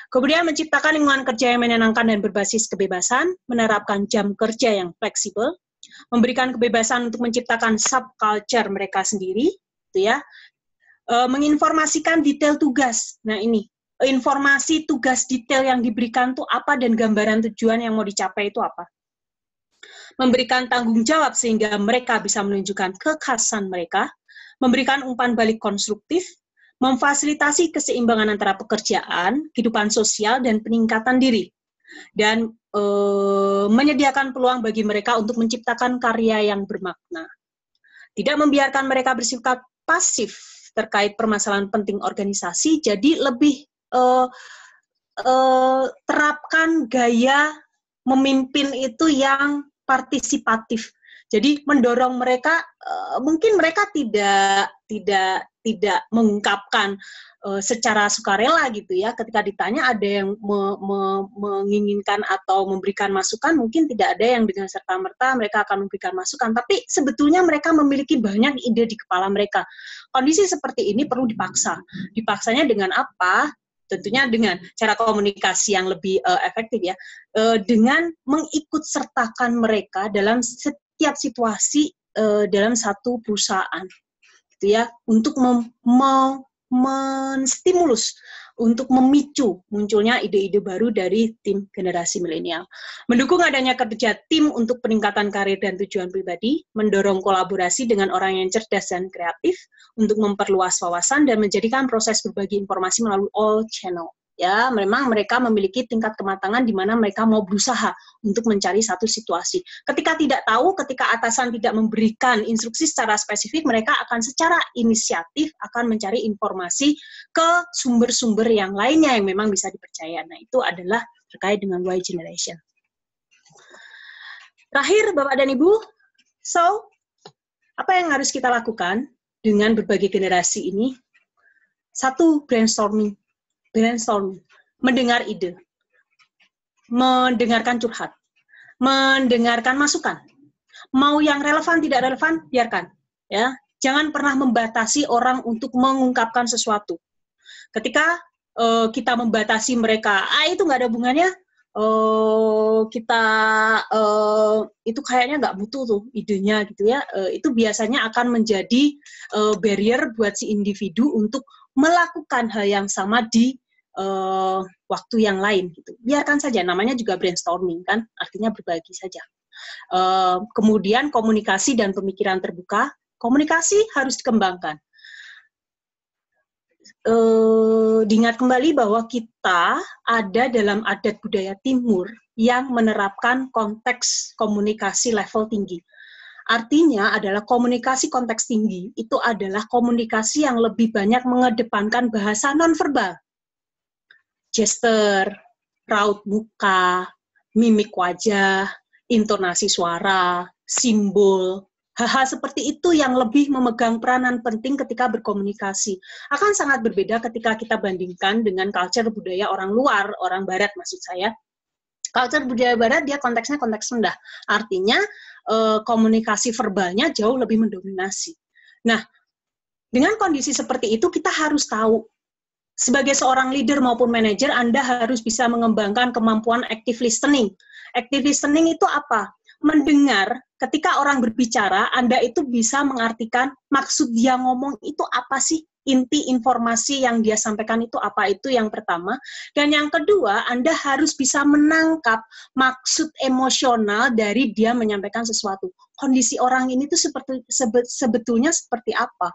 [SPEAKER 1] Kemudian menciptakan lingkungan kerja yang menyenangkan dan berbasis kebebasan, menerapkan jam kerja yang fleksibel, memberikan kebebasan untuk menciptakan subculture mereka sendiri, gitu ya. Menginformasikan detail tugas. Nah ini, informasi tugas detail yang diberikan itu apa dan gambaran tujuan yang mau dicapai itu apa. Memberikan tanggung jawab sehingga mereka bisa menunjukkan kekhasan mereka, memberikan umpan balik konstruktif, memfasilitasi keseimbangan antara pekerjaan, kehidupan sosial, dan peningkatan diri, dan menyediakan peluang bagi mereka untuk menciptakan karya yang bermakna. Tidak membiarkan mereka bersifat pasif terkait permasalahan penting organisasi, jadi lebih terapkan gaya memimpin itu yang partisipatif. Jadi mendorong mereka, mungkin mereka tidak mengungkapkan secara sukarela gitu ya. Ketika ditanya ada yang menginginkan atau memberikan masukan, mungkin tidak ada yang dengan serta-merta mereka akan memberikan masukan. Tapi sebetulnya mereka memiliki banyak ide di kepala mereka. Kondisi seperti ini perlu dipaksa. Dipaksanya dengan apa? Tentunya dengan cara komunikasi yang lebih efektif ya, dengan mengikut sertakan mereka dalam setiap situasi dalam satu perusahaan, gitu ya, untuk menstimulus untuk memicu munculnya ide-ide baru dari tim generasi milenial. Mendukung adanya kerja tim untuk peningkatan karir dan tujuan pribadi, mendorong kolaborasi dengan orang yang cerdas dan kreatif untuk memperluas wawasan dan menjadikan proses berbagi informasi melalui all channel. Ya, memang mereka memiliki tingkat kematangan di mana mereka mau berusaha untuk mencari satu situasi. Ketika tidak tahu, ketika atasan tidak memberikan instruksi secara spesifik, mereka akan secara inisiatif akan mencari informasi ke sumber-sumber yang lainnya yang memang bisa dipercaya. Nah, itu adalah terkait dengan Y generation. Terakhir, Bapak dan Ibu, so, apa yang harus kita lakukan dengan berbagai generasi ini? Satu, brainstorming, mendengar ide, mendengarkan curhat, mendengarkan masukan. Mau yang relevan, tidak relevan, biarkan. Ya, jangan pernah membatasi orang untuk mengungkapkan sesuatu. Ketika kita membatasi mereka, itu nggak ada hubungannya, itu kayaknya nggak butuh tuh idenya gitu ya, itu biasanya akan menjadi barrier buat si individu untuk melakukan hal yang sama di waktu yang lain gitu. Biarkan saja, namanya juga brainstorming kan, artinya berbagi saja. Kemudian komunikasi dan pemikiran terbuka, komunikasi harus dikembangkan. Diingat kembali bahwa kita ada dalam adat budaya Timur yang menerapkan konteks komunikasi level tinggi. Artinya adalah komunikasi konteks tinggi itu adalah komunikasi yang lebih banyak mengedepankan bahasa nonverbal. Gesture, raut muka, mimik wajah, intonasi suara, simbol, hal-hal seperti itu yang lebih memegang peranan penting ketika berkomunikasi. Akan sangat berbeda ketika kita bandingkan dengan culture budaya orang luar, orang barat maksud saya. Culture budaya barat dia konteksnya konteks rendah. Artinya komunikasi verbalnya jauh lebih mendominasi. Nah, dengan kondisi seperti itu kita harus tahu sebagai seorang leader maupun manajer, Anda harus bisa mengembangkan kemampuan active listening. Active listening itu apa? Mendengar, ketika orang berbicara, Anda itu bisa mengartikan maksud dia ngomong itu apa sih? Inti informasi yang dia sampaikan itu apa? Itu yang pertama. Dan yang kedua, Anda harus bisa menangkap maksud emosional dari dia menyampaikan sesuatu. Kondisi orang ini tuh sebetulnya seperti apa?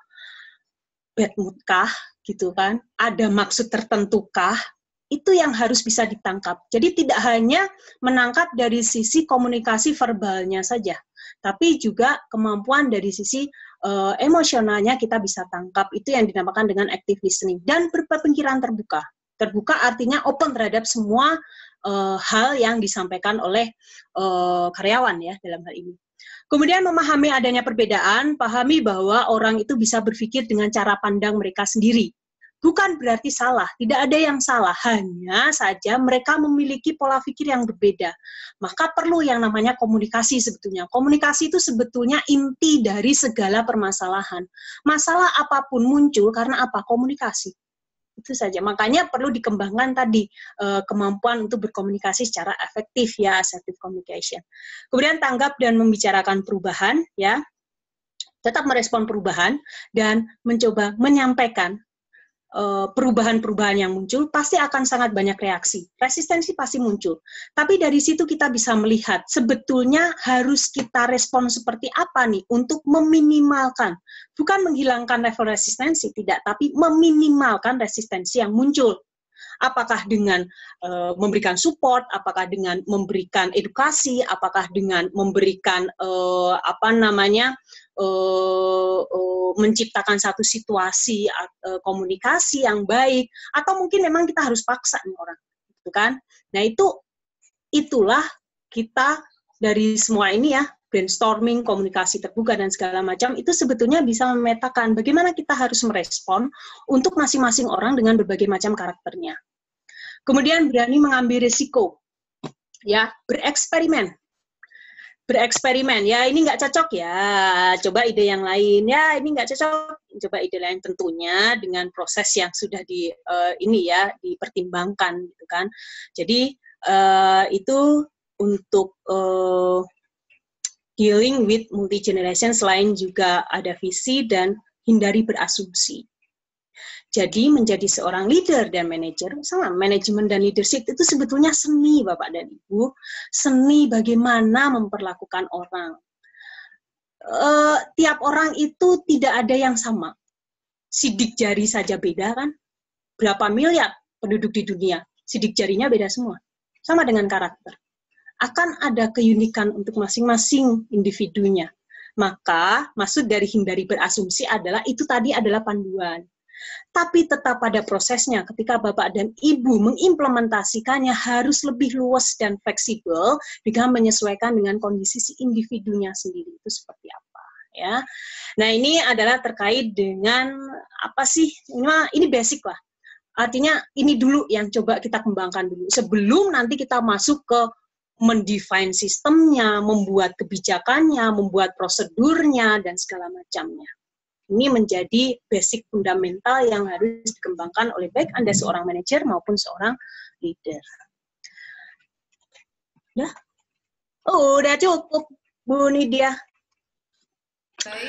[SPEAKER 1] Bad mood kah? Gitu kan, ada maksud tertentukah, itu yang harus bisa ditangkap. Jadi tidak hanya menangkap dari sisi komunikasi verbalnya saja, tapi juga kemampuan dari sisi emosionalnya kita bisa tangkap. Itu yang dinamakan dengan active listening. Dan berpikiran terbuka. Terbuka artinya open terhadap semua hal yang disampaikan oleh karyawan ya dalam hal ini. Kemudian memahami adanya perbedaan, pahami bahwa orang itu bisa berpikir dengan cara pandang mereka sendiri. Bukan berarti salah, tidak ada yang salah, hanya saja mereka memiliki pola pikir yang berbeda. Maka perlu yang namanya komunikasi sebetulnya. Komunikasi itu sebetulnya inti dari segala permasalahan. Masalah apapun muncul karena apa? Komunikasi. Itu saja. Makanya perlu dikembangkan tadi kemampuan untuk berkomunikasi secara efektif ya, assertive communication. Kemudian tanggap dan membicarakan perubahan ya. Tetap merespon perubahan dan mencoba menyampaikan perubahan-perubahan yang muncul, pasti akan sangat banyak reaksi. Resistensi pasti muncul. Tapi dari situ kita bisa melihat sebetulnya harus kita respon seperti apa nih untuk meminimalkan, bukan menghilangkan level resistensi, tidak, tapi meminimalkan resistensi yang muncul. Apakah dengan memberikan support, apakah dengan memberikan edukasi, apakah dengan memberikan menciptakan satu situasi komunikasi yang baik, atau mungkin memang kita harus paksa nih orang, gitu kan? Nah itulah kita dari semua ini ya, brainstorming, komunikasi terbuka dan segala macam itu sebetulnya bisa memetakan bagaimana kita harus merespon untuk masing-masing orang dengan berbagai macam karakternya. Kemudian berani mengambil risiko, ya, bereksperimen ya, ini nggak cocok ya, coba ide yang lain ya, ini nggak cocok, coba ide lain, tentunya dengan proses yang sudah dipertimbangkan gitu kan. Jadi itu untuk dealing with multi generation, selain juga ada visi dan hindari berasumsi. Jadi menjadi seorang leader dan manajer, sama manajemen dan leadership itu sebetulnya seni Bapak dan Ibu, seni bagaimana memperlakukan orang. Tiap orang itu tidak ada yang sama. Sidik jari saja beda kan? Berapa miliar penduduk di dunia, sidik jarinya beda semua. Sama dengan karakter. Akan ada keunikan untuk masing-masing individunya. Maka maksud dari hindari berasumsi adalah itu tadi adalah panduan. Tapi tetap pada prosesnya ketika Bapak dan Ibu mengimplementasikannya harus lebih luas dan fleksibel dengan menyesuaikan dengan kondisi si individunya sendiri itu seperti apa ya. Nah, ini adalah terkait dengan apa sih? Ini basic lah. Artinya ini dulu yang coba kita kembangkan dulu sebelum nanti kita masuk ke mendefine sistemnya, membuat kebijakannya, membuat prosedurnya dan segala macamnya. Ini menjadi basic fundamental yang harus dikembangkan oleh baik Anda seorang manajer maupun seorang leader. Ya? Oh, udah cukup, Bu Nidia.
[SPEAKER 2] Baik.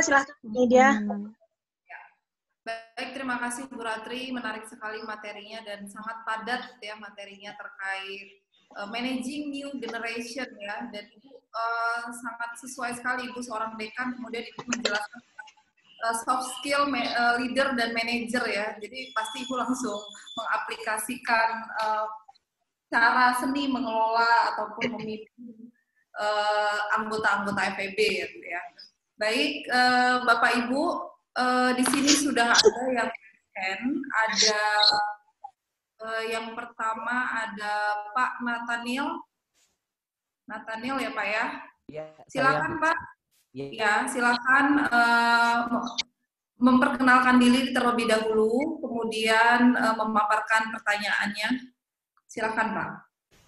[SPEAKER 1] Silakan, Bu Nidia.
[SPEAKER 2] Baik, terima kasih Bu Ratri. Menarik sekali materinya dan sangat padat ya materinya terkait managing new generation ya. Dan Ibu sangat sesuai sekali Ibu seorang dekan, kemudian Ibu menjelaskan soft skill leader dan manager ya. Jadi pasti Ibu langsung mengaplikasikan cara seni mengelola ataupun memimpin anggota-anggota FEB gitu ya. Baik, Bapak Ibu, di sini sudah ada yang ada yang pertama ada Pak Nathaniel ya Pak ya. Ya silakan Pak. Ya, silakan memperkenalkan diri terlebih dahulu, kemudian memaparkan pertanyaannya. Silakan Pak.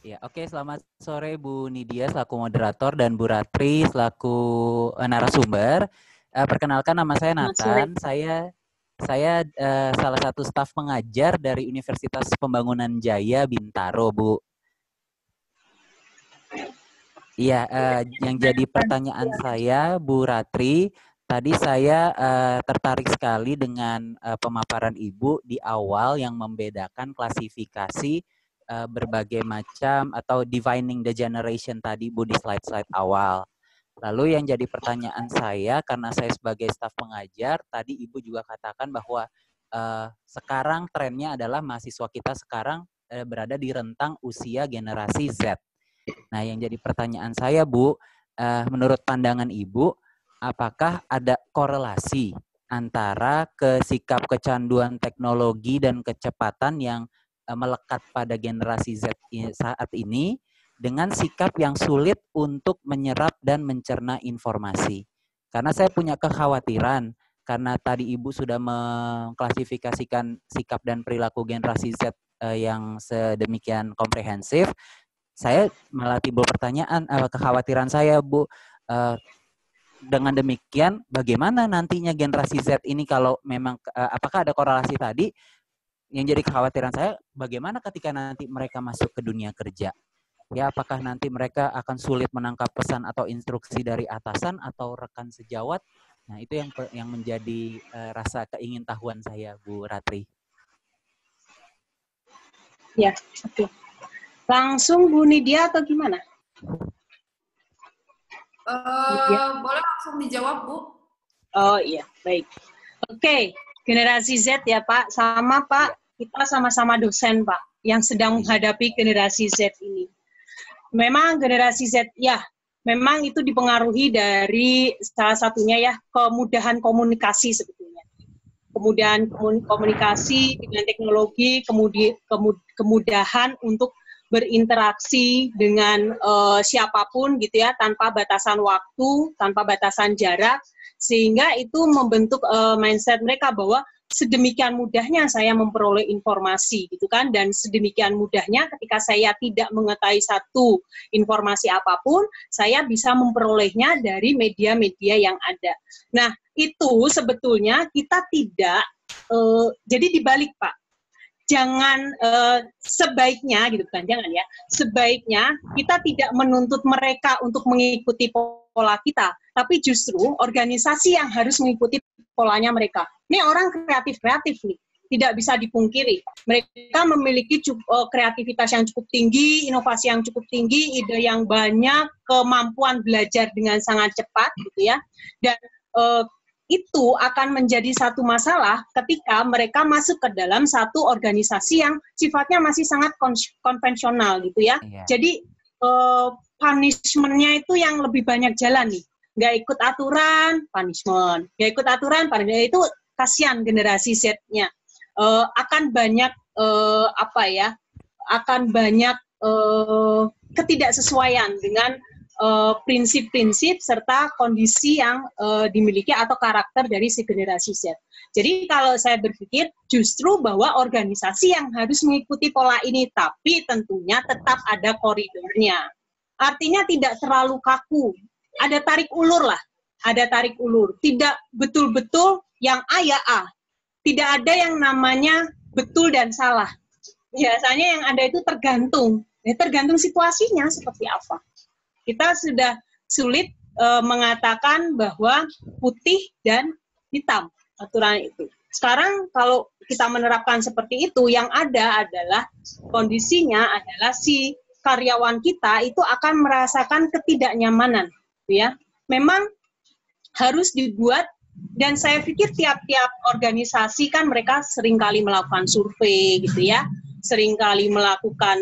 [SPEAKER 4] Ya, oke. Selamat sore Bu Nidia selaku moderator dan Bu Ratri selaku narasumber. Perkenalkan nama saya Nathan. Saya salah satu staf pengajar dari Universitas Pembangunan Jaya Bintaro, Bu. Iya, yang jadi pertanyaan saya, Bu Ratri, tadi saya tertarik sekali dengan pemaparan Ibu di awal yang membedakan klasifikasi berbagai macam atau defining the generation tadi, Bu, di slide-slide awal. Lalu yang jadi pertanyaan saya, karena saya sebagai staf pengajar, tadi Ibu juga katakan bahwa sekarang trennya adalah mahasiswa kita sekarang berada di rentang usia generasi Z. Nah, yang jadi pertanyaan saya, Bu, menurut pandangan Ibu, apakah ada korelasi antara sikap kecanduan teknologi dan kecepatan yang melekat pada generasi Z saat ini dengan sikap yang sulit untuk menyerap dan mencerna informasi? Karena saya punya kekhawatiran, karena tadi Ibu sudah mengklasifikasikan sikap dan perilaku generasi Z yang sedemikian komprehensif, saya malah timbul pertanyaan, kekhawatiran saya, Bu, dengan demikian bagaimana nantinya generasi Z ini kalau memang, apakah ada korelasi tadi? Yang jadi kekhawatiran saya, bagaimana ketika nanti mereka masuk ke dunia kerja? Ya, apakah nanti mereka akan sulit menangkap pesan atau instruksi dari atasan atau rekan sejawat? Nah, itu yang menjadi rasa keingintahuan saya, Bu Ratri.
[SPEAKER 1] Ya, oke. Langsung Bu Nidia atau gimana?
[SPEAKER 2] Boleh langsung dijawab, Bu.
[SPEAKER 1] Oh iya, baik. Oke, generasi Z ya Pak, sama Pak, kita sama-sama dosen Pak, yang sedang menghadapi generasi Z ini. Memang generasi Z, ya, memang itu dipengaruhi dari salah satunya ya, kemudahan komunikasi sebetulnya. Kemudahan komunikasi dengan teknologi, kemudahan untuk berinteraksi dengan siapapun gitu ya, tanpa batasan waktu, tanpa batasan jarak, sehingga itu membentuk mindset mereka bahwa sedemikian mudahnya saya memperoleh informasi gitu kan, dan sedemikian mudahnya ketika saya tidak mengetahui satu informasi apapun, saya bisa memperolehnya dari media-media yang ada. Nah, itu sebetulnya kita tidak, jadi dibalik Pak. Jangan sebaiknya gitu kan, jangan ya, sebaiknya kita tidak menuntut mereka untuk mengikuti pola kita, tapi justru organisasi yang harus mengikuti polanya mereka. Ini orang kreatif nih, tidak bisa dipungkiri. Mereka memiliki kreativitas yang cukup tinggi, inovasi yang cukup tinggi, ide yang banyak, kemampuan belajar dengan sangat cepat, gitu ya. Dan itu akan menjadi satu masalah ketika mereka masuk ke dalam satu organisasi yang sifatnya masih sangat konvensional, gitu ya.
[SPEAKER 4] Iya.
[SPEAKER 1] Jadi punishment-nya itu yang lebih banyak jalan nih. Nggak ikut aturan, punishment. Nggak ikut aturan, punishment. Itu kasihan generasi Z-nya. Akan banyak akan banyak ketidaksesuaian dengan prinsip-prinsip serta kondisi yang dimiliki atau karakter dari si generasi Z. Jadi kalau saya berpikir justru bahwa organisasi yang harus mengikuti pola ini, tapi tentunya tetap ada koridornya. Artinya tidak terlalu kaku. Ada tarik ulur lah. Ada tarik ulur. Tidak betul-betul yang A ya A. Tidak ada yang namanya betul dan salah. Biasanya yang ada itu tergantung. Tergantung situasinya seperti apa. Kita sudah sulit mengatakan bahwa putih dan hitam aturan itu. Sekarang kalau kita menerapkan seperti itu, yang ada adalah kondisinya adalah si karyawan kita itu akan merasakan ketidaknyamanan, gitu ya. Memang harus dibuat. Dan saya pikir tiap-tiap organisasi kan mereka seringkali melakukan survei gitu ya, seringkali melakukan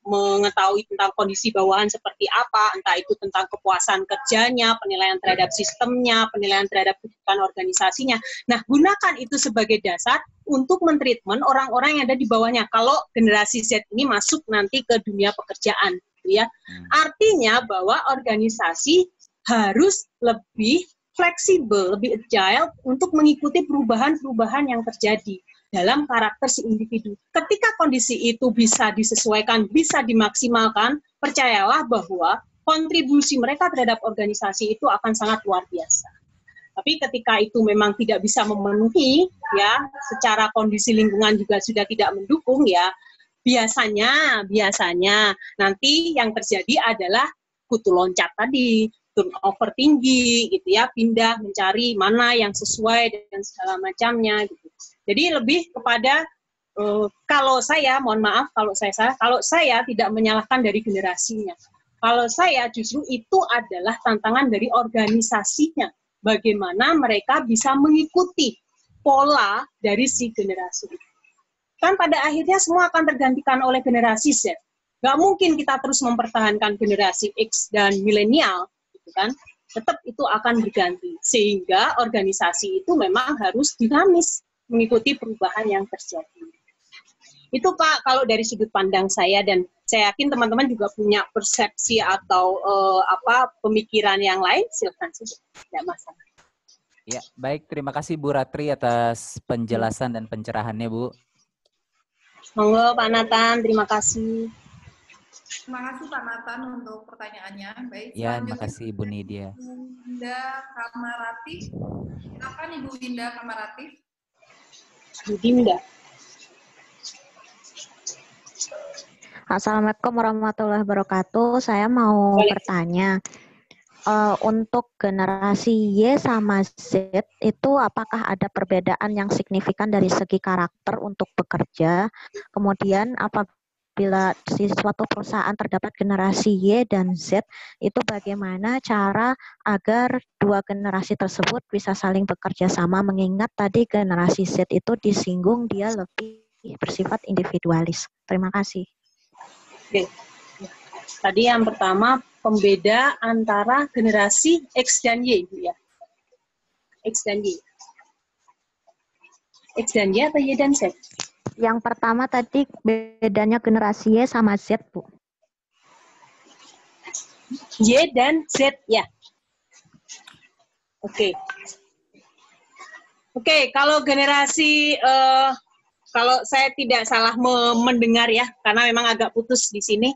[SPEAKER 1] mengetahui tentang kondisi bawahan seperti apa, entah itu tentang kepuasan kerjanya, penilaian terhadap sistemnya, penilaian terhadap kebutuhan organisasinya. Nah, gunakan itu sebagai dasar untuk mentreatment orang-orang yang ada di bawahnya. Kalau generasi Z ini masuk nanti ke dunia pekerjaan. Ya, artinya bahwa organisasi harus lebih fleksibel, lebih agile untuk mengikuti perubahan-perubahan yang terjadi dalam karakter si individu. Ketika kondisi itu bisa disesuaikan, bisa dimaksimalkan, percayalah bahwa kontribusi mereka terhadap organisasi itu akan sangat luar biasa. Tapi ketika itu memang tidak bisa memenuhi, ya, secara kondisi lingkungan juga sudah tidak mendukung, ya, biasanya nanti yang terjadi adalah kutu loncat tadi, turnover tinggi, gitu ya, pindah mencari mana yang sesuai dan segala macamnya, gitu. Jadi lebih kepada kalau saya, mohon maaf kalau saya tidak menyalahkan dari generasinya. Kalau saya justru itu adalah tantangan dari organisasinya, bagaimana mereka bisa mengikuti pola dari si generasi itu. Kan pada akhirnya semua akan tergantikan oleh generasi Z. Nggak mungkin kita terus mempertahankan generasi X dan milenial, gitu kan? Tetap itu akan berganti. Sehingga organisasi itu memang harus dinamis, mengikuti perubahan yang terjadi. Itu Pak, kalau dari sudut pandang saya, dan saya yakin teman-teman juga punya persepsi atau pemikiran yang lain, silakan saja, tidak masalah.
[SPEAKER 4] Ya, baik. Terima kasih Bu Ratri atas penjelasan dan pencerahannya, Bu.
[SPEAKER 1] Monggo Pak Nathan, terima kasih.
[SPEAKER 2] Terima kasih Pak Nathan untuk pertanyaannya. Baik,
[SPEAKER 4] Ya, terima kasih Bu Nidia.
[SPEAKER 2] Winda Kamarati. Silakan Ibu Winda Kamarati.
[SPEAKER 1] Bu Dinda.
[SPEAKER 6] Assalamualaikum warahmatullahi wabarakatuh. Saya mau bertanya, untuk generasi Y sama Z itu apakah ada perbedaan yang signifikan dari segi karakter untuk bekerja? Kemudian apabila di suatu perusahaan terdapat generasi Y dan Z, itu bagaimana cara agar dua generasi tersebut bisa saling bekerja sama, mengingat tadi generasi Z itu disinggung dia lebih bersifat individualis. Terima kasih.
[SPEAKER 1] Oke. Tadi yang pertama, pembeda antara generasi X dan Y, ya. X dan Y. X dan Y atau Y dan Z?
[SPEAKER 6] Yang pertama tadi bedanya generasi Y sama Z, Bu.
[SPEAKER 1] Y dan Z, ya. Oke. Oke, kalau generasi, kalau saya tidak salah mendengar ya, karena memang agak putus di sini,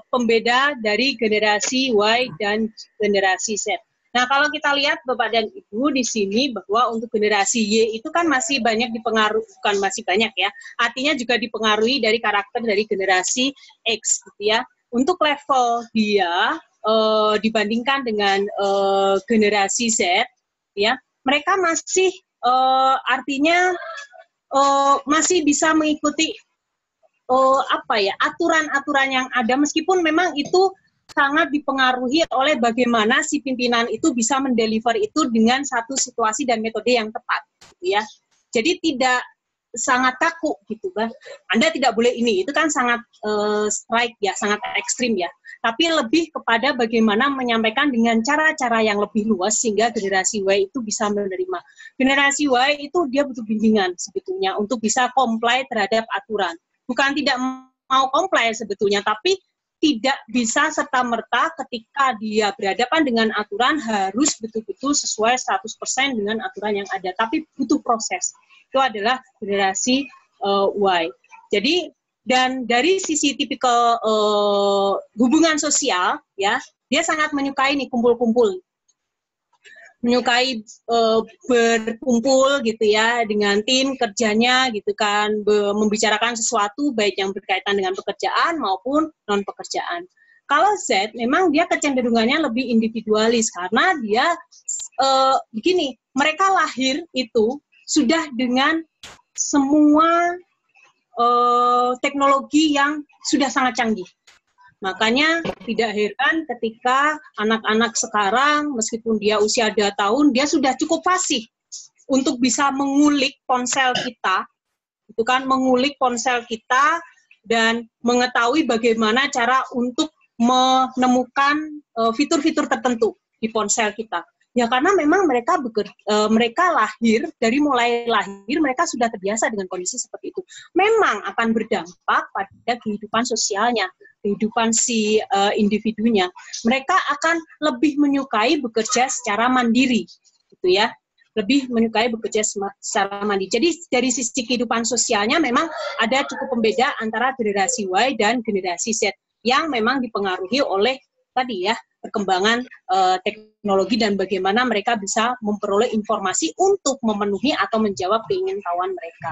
[SPEAKER 1] pembeda dari generasi Y dan generasi Z. Nah, kalau kita lihat Bapak dan Ibu di sini bahwa untuk generasi Y itu kan masih banyak dipengaruhi, bukan masih banyak ya, artinya juga dipengaruhi dari karakter dari generasi X gitu ya. Untuk level dia dibandingkan dengan generasi Z ya, mereka masih artinya masih bisa mengikuti aturan-aturan yang ada, meskipun memang itu sangat dipengaruhi oleh bagaimana si pimpinan itu bisa mendeliver itu dengan satu situasi dan metode yang tepat, gitu ya. Jadi tidak sangat kaku gitu kan. Anda tidak boleh ini, itu kan sangat strike ya, sangat ekstrim ya. Tapi lebih kepada bagaimana menyampaikan dengan cara-cara yang lebih luas sehingga generasi Y itu bisa menerima. Generasi Y itu dia butuh bimbingan sebetulnya untuk bisa comply terhadap aturan. Bukan tidak mau comply sebetulnya, tapi tidak bisa serta-merta ketika dia berhadapan dengan aturan harus betul-betul sesuai 100% dengan aturan yang ada, tapi butuh proses. Itu adalah generasi Y. Jadi, dan dari sisi tipikal hubungan sosial, ya, dia sangat menyukai nih kumpul-kumpul, menyukai berkumpul gitu ya dengan tim kerjanya gitu kan, membicarakan sesuatu baik yang berkaitan dengan pekerjaan maupun non pekerjaan. Kalau Z memang dia kecenderungannya lebih individualis karena dia begini, mereka lahir itu sudah dengan semua teknologi yang sudah sangat canggih. Makanya tidak heran ketika anak-anak sekarang, meskipun dia usia 2 tahun, dia sudah cukup fasih untuk bisa mengulik ponsel kita, itu kan, mengulik ponsel kita dan mengetahui bagaimana cara untuk menemukan fitur-fitur tertentu di ponsel kita. Ya karena memang mereka lahir, dari mulai lahir mereka sudah terbiasa dengan kondisi seperti itu. Memang akan berdampak pada kehidupan sosialnya, kehidupan si individunya. Mereka akan lebih menyukai bekerja secara mandiri, gitu ya. Lebih menyukai bekerja secara mandiri. Jadi dari sisi kehidupan sosialnya memang ada cukup pembeda antara generasi Y dan generasi Z yang memang dipengaruhi oleh tadi ya, perkembangan teknologi dan bagaimana mereka bisa memperoleh informasi untuk memenuhi atau menjawab keingintahuan mereka.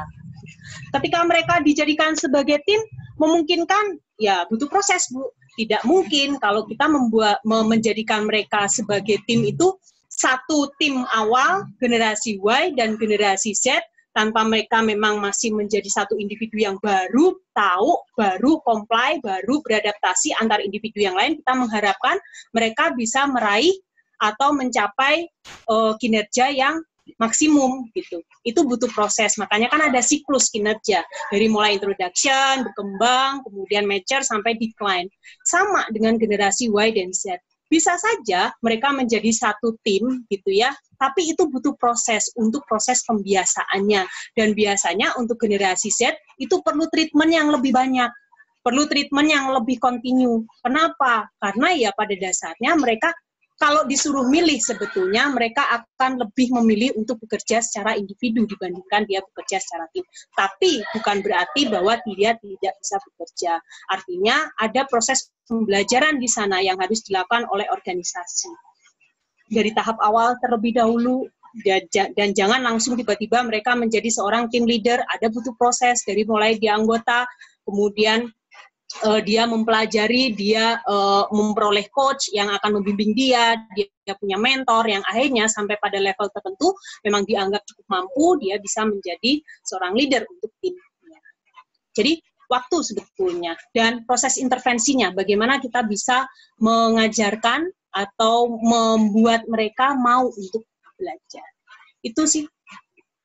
[SPEAKER 1] Ketika mereka dijadikan sebagai tim, memungkinkan ya butuh proses, Bu. Tidak mungkin kalau kita menjadikan mereka sebagai tim itu satu tim awal generasi Y dan generasi Z tanpa mereka memang masih menjadi satu individu yang baru tahu, baru comply, baru beradaptasi antar individu yang lain. Kita mengharapkan mereka bisa meraih atau mencapai kinerja yang maksimum gitu. Itu butuh proses. Makanya kan ada siklus kinerja dari mulai introduction, berkembang, kemudian mature sampai decline. Sama dengan generasi Y dan Z. Bisa saja mereka menjadi satu tim gitu ya, tapi itu butuh proses untuk proses pembiasaannya. Dan biasanya untuk generasi Z itu perlu treatment yang lebih banyak, perlu treatment yang lebih kontinu. Kenapa? Karena ya pada dasarnya mereka kalau disuruh milih sebetulnya mereka akan lebih memilih untuk bekerja secara individu dibandingkan dia bekerja secara tim. Tapi bukan berarti bahwa dia tidak bisa bekerja. Artinya ada proses pembelajaran di sana yang harus dilakukan oleh organisasi. Dari tahap awal terlebih dahulu, dan jangan langsung tiba-tiba mereka menjadi seorang team leader. Ada butuh proses dari mulai dia anggota, kemudian dia mempelajari, dia memperoleh coach yang akan membimbing dia punya mentor yang akhirnya sampai pada level tertentu memang dianggap cukup mampu, dia bisa menjadi seorang leader untuk timnya. Jadi waktu sebetulnya dan proses intervensinya, bagaimana kita bisa mengajarkan atau membuat mereka mau untuk belajar. Itu sih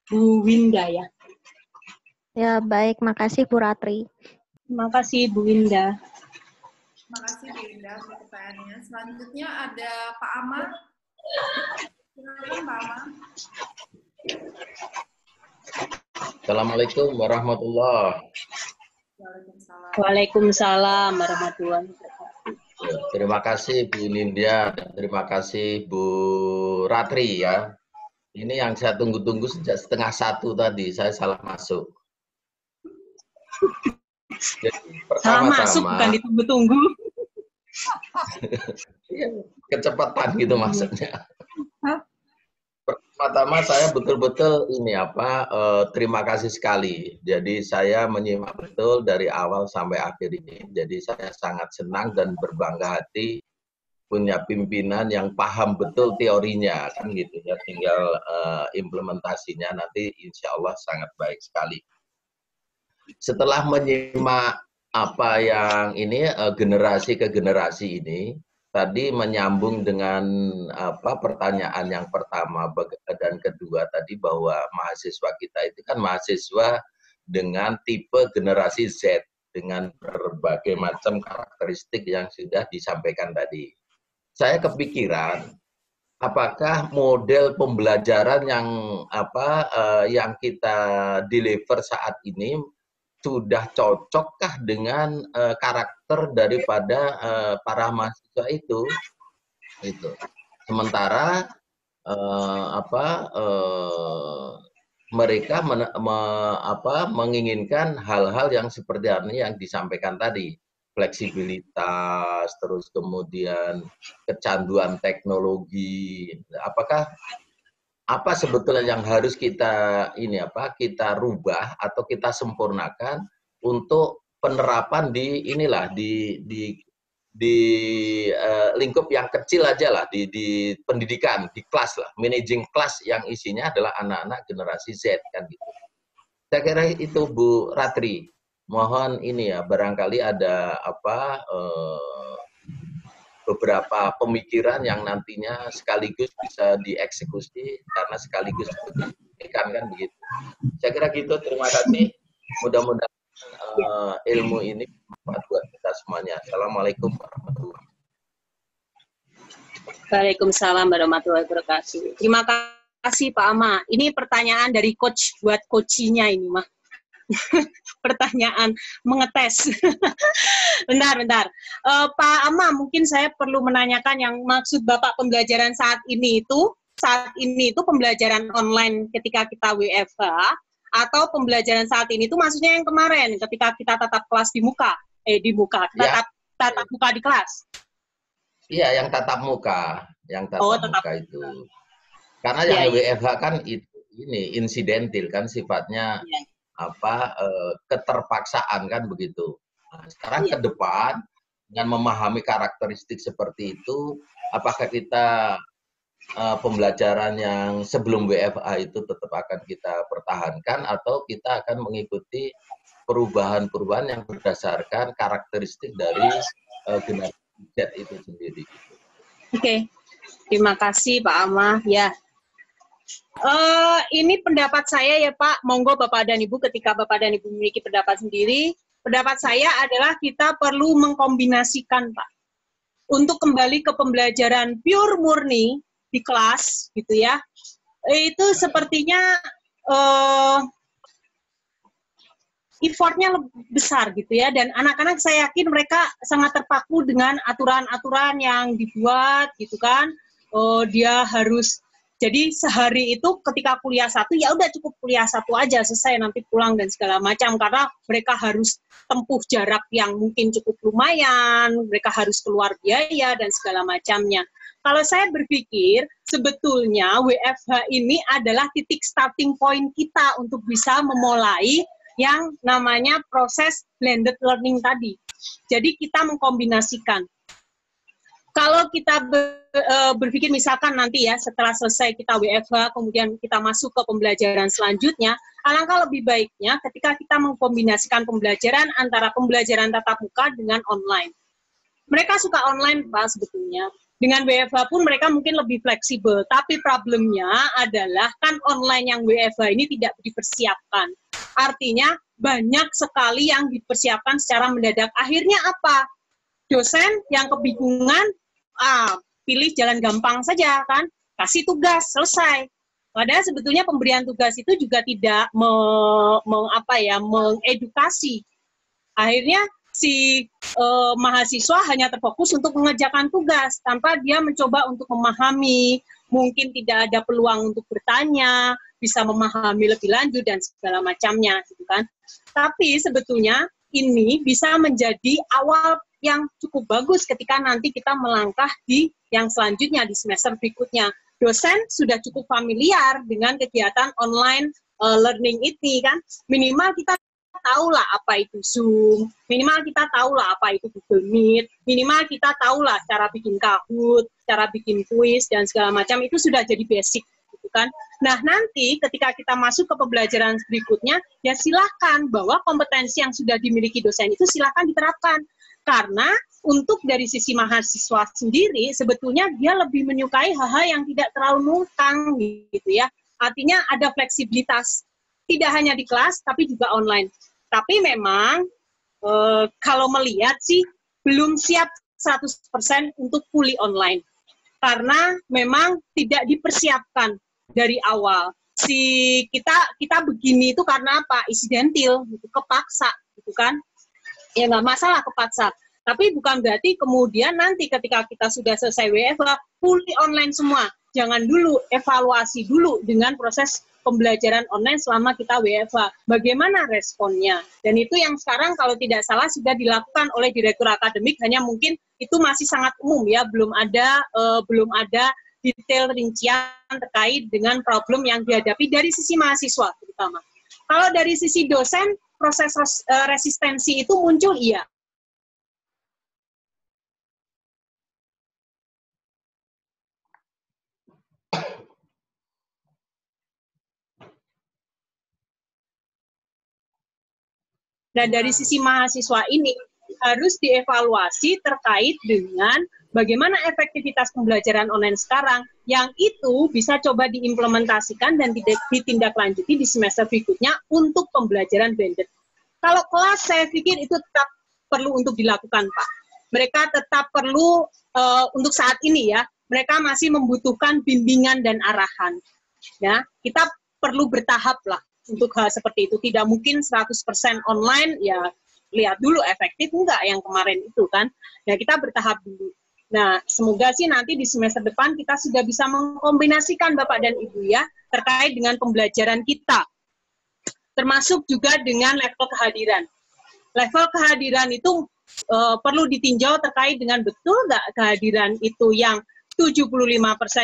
[SPEAKER 1] Bu Winda ya.
[SPEAKER 6] Ya baik, makasih Bu Ratri.
[SPEAKER 1] Terima kasih Bu Winda.
[SPEAKER 2] Terima kasih Bu Winda untuk pertanyaannya. Selanjutnya ada Pak Amar. Silakan Pak Amar.
[SPEAKER 3] Assalamualaikum warahmatullahi
[SPEAKER 2] Waalaikumsalam.
[SPEAKER 1] Waalaikumsalam warahmatullahi wabarakatuh.
[SPEAKER 3] Terima kasih Bu Nindya dan terima kasih Bu Ratri ya. Ini yang saya tunggu-tunggu sejak 12:30 tadi, saya salah masuk. Jadi,
[SPEAKER 1] salah masuk bukan ditunggu-tunggu.
[SPEAKER 3] Kecepatan gitu maksudnya. Pertama-tama saya betul-betul terima kasih sekali. Jadi saya menyimak betul dari awal sampai akhir ini. Jadi saya sangat senang dan berbangga hati punya pimpinan yang paham betul teorinya, kan gitu ya, tinggal implementasinya nanti insya Allah sangat baik sekali. Setelah menyimak apa yang ini generasi ke generasi ini, tadi menyambung dengan apa pertanyaan yang pertama dan kedua tadi, bahwa mahasiswa kita itu kan mahasiswa dengan tipe generasi Z dengan berbagai macam karakteristik yang sudah disampaikan tadi. Saya kepikiran, apakah model pembelajaran yang yang kita deliver saat ini sudah cocokkah dengan karakter daripada para mahasiswa itu? Sementara mereka menginginkan hal-hal yang seperti yang disampaikan tadi. Fleksibilitas, terus kemudian kecanduan teknologi. Apa sebetulnya yang harus kita kita rubah atau kita sempurnakan untuk penerapan di lingkup yang kecil aja lah, di pendidikan, di kelas lah, managing kelas yang isinya adalah anak-anak generasi Z, kan gitu. Saya kira itu Bu Ratri. Mohon ini ya, barangkali ada beberapa pemikiran yang nantinya sekaligus bisa dieksekusi karena sekaligus kan begitu. Saya kira gitu, terima kasih. Mudah-mudahan ilmu ini bermanfaat buat kita semuanya. Assalamualaikum warahmatullahi wabarakatuh.
[SPEAKER 1] Waalaikumsalam warahmatullahi wabarakatuh. Terima kasih Pak Ama. Ini pertanyaan dari coach buat coachinya ini mah. Pertanyaan mengetes. Bentar. Pak Ama, mungkin saya perlu menanyakan yang maksud Bapak pembelajaran saat ini itu pembelajaran online ketika kita WFH, atau pembelajaran saat ini itu maksudnya yang kemarin ketika kita tatap kelas di muka, tatap muka di kelas.
[SPEAKER 3] Iya, yang tatap muka, muka itu. Karena yang WFH kan itu ini insidentil kan sifatnya. Keterpaksaan kan begitu. Nah, sekarang ke depan dengan memahami karakteristik seperti itu, apakah kita pembelajaran yang sebelum WFA itu tetap akan kita pertahankan atau kita akan mengikuti perubahan-perubahan yang berdasarkan karakteristik dari generasi Z itu sendiri.
[SPEAKER 1] Oke. Terima kasih Pak Ama. Ya. Ini pendapat saya ya Pak, monggo Bapak dan Ibu, ketika Bapak dan Ibu memiliki pendapat sendiri, pendapat saya adalah kita perlu mengkombinasikan Pak, untuk kembali ke pembelajaran pure murni di kelas gitu ya, itu sepertinya effortnya lebih besar gitu ya, dan anak-anak saya yakin mereka sangat terpaku dengan aturan-aturan yang dibuat gitu kan. Dia harus, jadi sehari itu ketika kuliah 1, ya udah cukup kuliah 1 aja, selesai, nanti pulang dan segala macam, karena mereka harus tempuh jarak yang mungkin cukup lumayan, mereka harus keluar biaya dan segala macamnya. Kalau saya berpikir sebetulnya WFH ini adalah titik starting point kita untuk bisa memulai yang namanya proses blended learning tadi. Jadi kita mengkombinasikan. Kalau kita berpikir misalkan nanti ya setelah selesai kita WFH, kemudian kita masuk ke pembelajaran selanjutnya, alangkah lebih baiknya ketika kita mengkombinasikan pembelajaran antara pembelajaran tatap muka dengan online. Mereka suka online Pak sebetulnya. Dengan WFH pun mereka mungkin lebih fleksibel, tapi problemnya adalah kan online yang WFH ini tidak dipersiapkan. Artinya banyak sekali yang dipersiapkan secara mendadak. Akhirnya apa? Dosen yang kebingungan, pilih jalan gampang saja kan, kasih tugas, selesai. Padahal sebetulnya pemberian tugas itu juga tidak mengedukasi. Akhirnya si mahasiswa hanya terfokus untuk mengerjakan tugas tanpa dia mencoba untuk memahami, mungkin tidak ada peluang untuk bertanya, bisa memahami lebih lanjut dan segala macamnya gitu kan. Tapi sebetulnya ini bisa menjadi awal yang cukup bagus ketika nanti kita melangkah di yang selanjutnya, di semester berikutnya. Dosen sudah cukup familiar dengan kegiatan online learning ini kan, minimal kita tahulah apa itu Zoom, minimal kita tahulah apa itu Google Meet, minimal kita tahulah cara bikin Kahoot, cara bikin kuis, dan segala macam, itu sudah jadi basic. Gitu kan. Nah, nanti ketika kita masuk ke pembelajaran berikutnya, ya silakan bahwa kompetensi yang sudah dimiliki dosen itu silakan diterapkan. Karena untuk dari sisi mahasiswa sendiri, sebetulnya dia lebih menyukai hal-hal yang tidak terlalu nungkang, gitu ya. Artinya ada fleksibilitas, tidak hanya di kelas, tapi juga online. Tapi memang, kalau melihat sih, belum siap 100% untuk fully online. Karena memang tidak dipersiapkan dari awal. Kita begini itu karena apa? Insidentil, gitu, kepaksa, gitu kan. Ya nggak masalah kepaksa, tapi bukan berarti kemudian nanti ketika kita sudah selesai WFH, fully online semua. Jangan dulu, evaluasi dulu dengan proses pembelajaran online selama kita WFH. Bagaimana responnya? Dan itu yang sekarang kalau tidak salah sudah dilakukan oleh direktur akademik, hanya mungkin itu masih sangat umum ya, belum ada detail rincian terkait dengan problem yang dihadapi dari sisi mahasiswa terutama. Kalau dari sisi dosen, proses resistensi itu muncul, iya. Dan dari sisi mahasiswa ini harus dievaluasi terkait dengan bagaimana efektivitas pembelajaran online sekarang, yang itu bisa coba diimplementasikan dan ditindaklanjuti di semester berikutnya untuk pembelajaran blended. Kalau kelas, saya pikir itu tetap perlu untuk dilakukan, Pak. Mereka tetap perlu, untuk saat ini ya, mereka masih membutuhkan bimbingan dan arahan. Ya, kita perlu bertahap lah untuk hal seperti itu. Tidak mungkin 100% online, ya lihat dulu efektif enggak yang kemarin itu kan. Ya, kita bertahap dulu. Nah, semoga sih nanti di semester depan kita sudah bisa mengkombinasikan Bapak dan Ibu ya, terkait dengan pembelajaran kita. Termasuk juga dengan level kehadiran. Level kehadiran itu perlu ditinjau terkait dengan betul nggak kehadiran itu yang 75%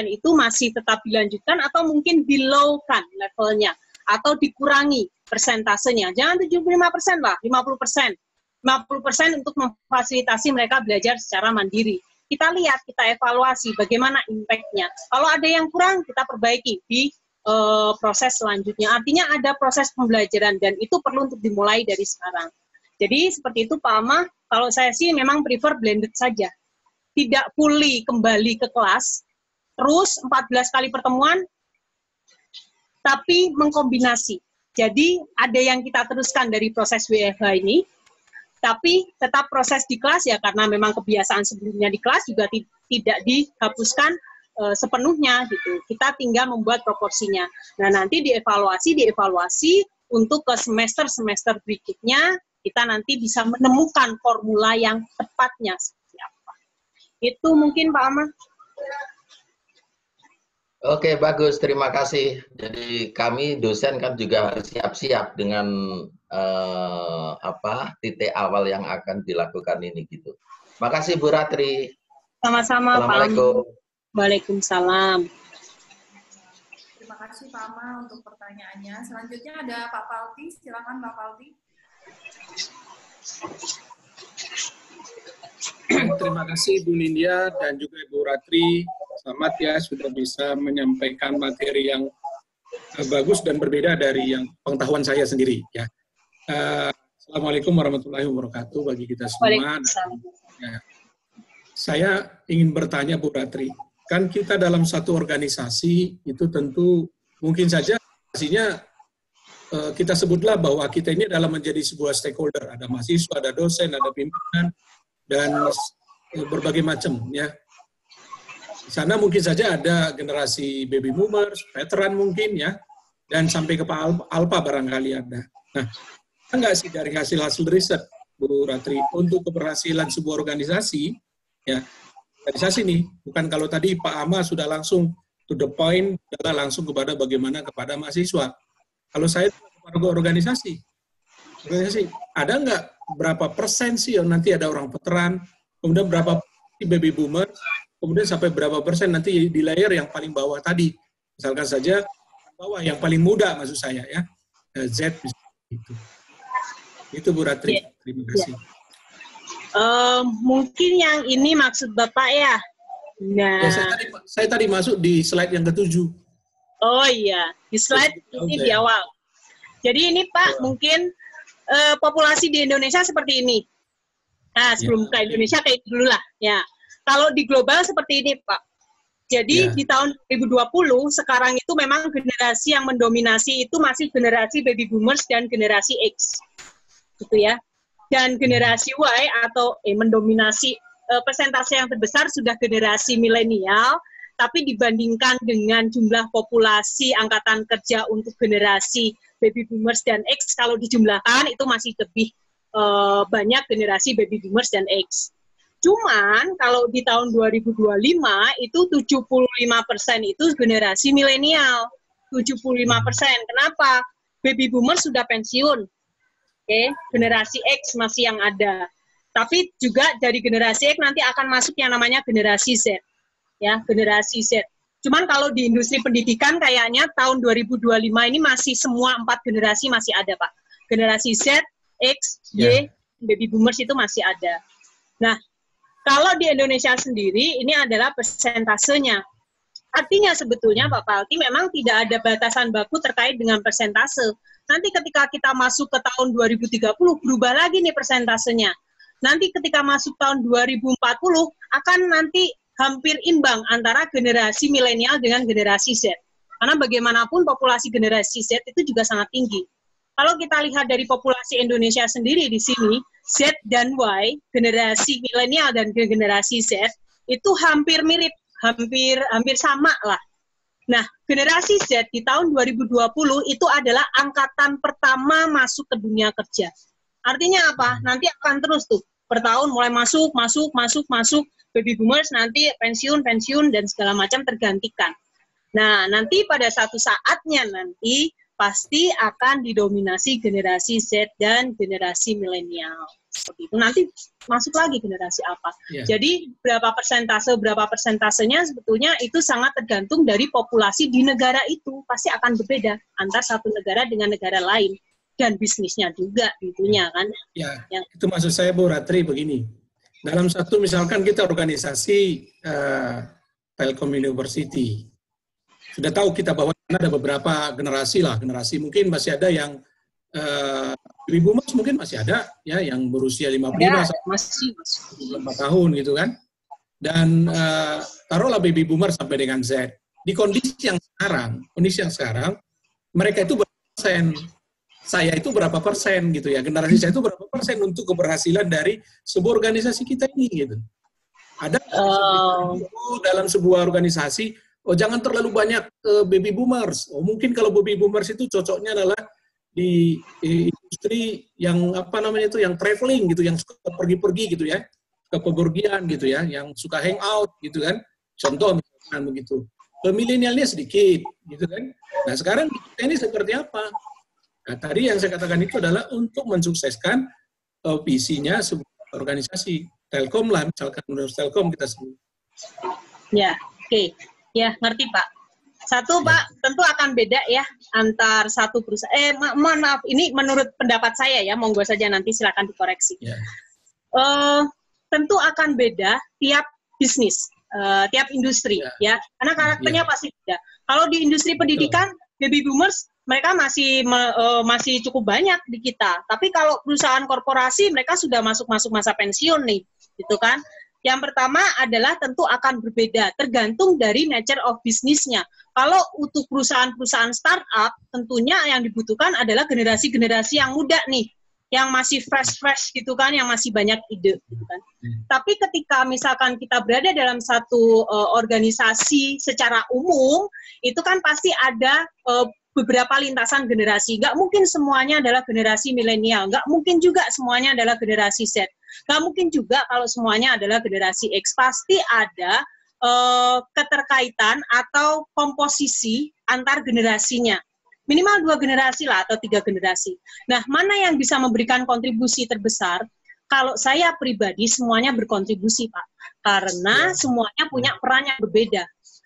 [SPEAKER 1] itu masih tetap dilanjutkan atau mungkin below-kan levelnya, atau dikurangi persentasenya. Jangan 75% lah, 50%. 50% untuk memfasilitasi mereka belajar secara mandiri. Kita lihat, kita evaluasi bagaimana impact-nya. Kalau ada yang kurang, kita perbaiki di proses selanjutnya. Artinya ada proses pembelajaran dan itu perlu untuk dimulai dari sekarang. Jadi seperti itu Pak Ama, kalau saya sih memang prefer blended saja. Tidak fully kembali ke kelas, terus 14 kali pertemuan, tapi mengkombinasi. Jadi ada yang kita teruskan dari proses WFH ini, tapi tetap proses di kelas ya, karena memang kebiasaan sebelumnya di kelas juga tidak dihapuskan sepenuhnya gitu. Kita tinggal membuat proporsinya. Nah, nanti dievaluasi untuk ke semester berikutnya kita nanti bisa menemukan formula yang tepatnya seperti apa. Itu mungkin Pak Ama.
[SPEAKER 3] Oke, bagus. Terima kasih. Jadi kami dosen kan juga harus siap-siap dengan titik awal yang akan dilakukan ini gitu. Makasih Bu Ratri.
[SPEAKER 1] Sama-sama Pak Ama. Waalaikumsalam.
[SPEAKER 2] Terima kasih Pak Ama untuk pertanyaannya. Selanjutnya ada Pak Palti. Silakan Pak Palti.
[SPEAKER 7] Terima kasih Bu Nindya dan juga Ibu Ratri. Selamat ya sudah bisa menyampaikan materi yang bagus dan berbeda dari yang pengetahuan saya sendiri ya. Assalamualaikum warahmatullahi wabarakatuh bagi kita semua. Ya. Saya ingin bertanya Bu Ratri, kan kita dalam satu organisasi itu tentu mungkin saja pastinya kita sebutlah bahwa kita ini adalah menjadi sebuah stakeholder, ada mahasiswa, ada dosen, ada pimpinan, dan berbagai macam ya. Di sana mungkin saja ada generasi baby boomers, veteran mungkin ya, dan sampai ke Pak Alpa barangkali ada. Nah, enggak sih dari hasil-hasil riset Bu Ratri untuk keberhasilan sebuah organisasi ya, organisasi nih, bukan kalau tadi Pak Ama sudah langsung to the point, adalah langsung kepada bagaimana kepada mahasiswa. Kalau saya warga organisasi, ada nggak berapa persen sih yang nanti ada orang veteran, kemudian berapa baby boomer, kemudian sampai berapa persen nanti di layer yang paling bawah tadi, misalkan saja bawah yang paling muda maksud saya ya, Z gitu. Itu Bu Ratri. Terima kasih.
[SPEAKER 1] Mungkin yang ini maksud Bapak ya. Nah,
[SPEAKER 7] Ya, saya tadi masuk di slide yang ke-7.
[SPEAKER 1] Oh iya, di slide ini di awal. Jadi ini Pak, mungkin populasi di Indonesia seperti ini. Nah, sebelum ke Indonesia kayak dulu lah. Ya, kalau di global seperti ini Pak. Jadi di tahun 2020 sekarang itu memang generasi yang mendominasi itu masih generasi baby boomers dan generasi X, gitu ya. Dan generasi Y atau mendominasi persentase yang terbesar sudah generasi milenial. Tapi dibandingkan dengan jumlah populasi angkatan kerja untuk generasi baby boomers dan X, kalau dijumlahkan itu masih lebih banyak generasi baby boomers dan X. Cuman kalau di tahun 2025 itu 75% itu generasi milenial. 75%. Kenapa? Baby boomers sudah pensiun. Oke, generasi X masih yang ada. Tapi juga dari generasi X nanti akan masuk yang namanya generasi Z. Ya, generasi Z. Cuman kalau di industri pendidikan kayaknya tahun 2025 ini masih semua 4 generasi masih ada, Pak. Generasi Z, X, Y, baby boomers itu masih ada. Nah, kalau di Indonesia sendiri ini adalah persentasenya. Artinya sebetulnya Pak Palti memang tidak ada batasan baku terkait dengan persentase. Nanti ketika kita masuk ke tahun 2030 berubah lagi nih persentasenya. Nanti ketika masuk tahun 2040 akan nanti hampir imbang antara generasi milenial dengan generasi Z. Karena bagaimanapun populasi generasi Z itu juga sangat tinggi. Kalau kita lihat dari populasi Indonesia sendiri di sini, Z dan Y, generasi milenial dan generasi Z, itu hampir mirip, hampir sama lah. Nah, generasi Z di tahun 2020 itu adalah angkatan pertama masuk ke dunia kerja. Artinya apa? Nanti akan terus tuh, per tahun mulai masuk, baby boomers nanti pensiun, dan segala macam tergantikan. Nah, nanti pada satu saatnya nanti pasti akan didominasi generasi Z dan generasi milenial. Seperti itu. Nanti masuk lagi generasi apa. Jadi berapa persentasenya sebetulnya itu sangat tergantung dari populasi di negara itu. Pasti akan berbeda antara satu negara dengan negara lain. Dan bisnisnya juga tentunya kan.
[SPEAKER 7] Itu maksud saya Bu Ratri begini. Dalam satu misalkan kita organisasi Telkom University, sudah tahu kita bahwa ada beberapa generasi lah, generasi mungkin masih ada yang baby boomers mungkin masih ada ya yang berusia 55 sampai 54 tahun gitu kan. Dan taruhlah baby boomers sampai dengan Z. Di kondisi yang sekarang mereka itu berapa persen? Saya itu berapa persen gitu ya, generasi saya itu berapa persen untuk keberhasilan dari sebuah organisasi kita ini gitu. Ada dalam sebuah organisasi, jangan terlalu banyak baby boomers. Mungkin kalau baby boomers itu cocoknya adalah di industri yang yang traveling gitu, yang suka pergi-pergi gitu ya, ke pepergian gitu ya, yang suka hang out gitu kan. Contoh misalkan begitu. Milenialnya sedikit gitu kan. Nah sekarang ini seperti apa? Nah, tadi yang saya katakan itu adalah untuk mensukseskan visinya sebuah organisasi. Telkom lah, misalkan Universitas Telkom kita sebut.
[SPEAKER 1] Ya, oke. Ya, ngerti Pak. Satu Pak, tentu akan beda ya antar satu perusahaan. Mohon maaf, ini menurut pendapat saya ya, monggo saja nanti silakan dikoreksi. Tentu akan beda tiap bisnis, tiap industri ya. Karena karakternya pasti beda. Kalau di industri pendidikan, baby boomers mereka masih cukup banyak di kita. Tapi kalau perusahaan korporasi mereka sudah masuk masa pensiun nih, gitu kan? Yang pertama adalah tentu akan berbeda, tergantung dari nature of bisnisnya. Kalau untuk perusahaan-perusahaan startup, tentunya yang dibutuhkan adalah generasi-generasi yang muda nih, yang masih fresh gitu kan, yang masih banyak ide, gitu kan. Tapi ketika misalkan kita berada dalam satu organisasi secara umum, itu kan pasti ada beberapa lintasan generasi. Nggak mungkin semuanya adalah generasi milenial. Nggak mungkin juga semuanya adalah generasi Z. Nggak mungkin juga kalau semuanya adalah generasi X. Pasti ada keterkaitan atau komposisi antar generasinya. Minimal 2 generasi lah atau 3 generasi. Nah, mana yang bisa memberikan kontribusi terbesar? Kalau saya pribadi semuanya berkontribusi, Pak. Karena semuanya punya peran yang berbeda.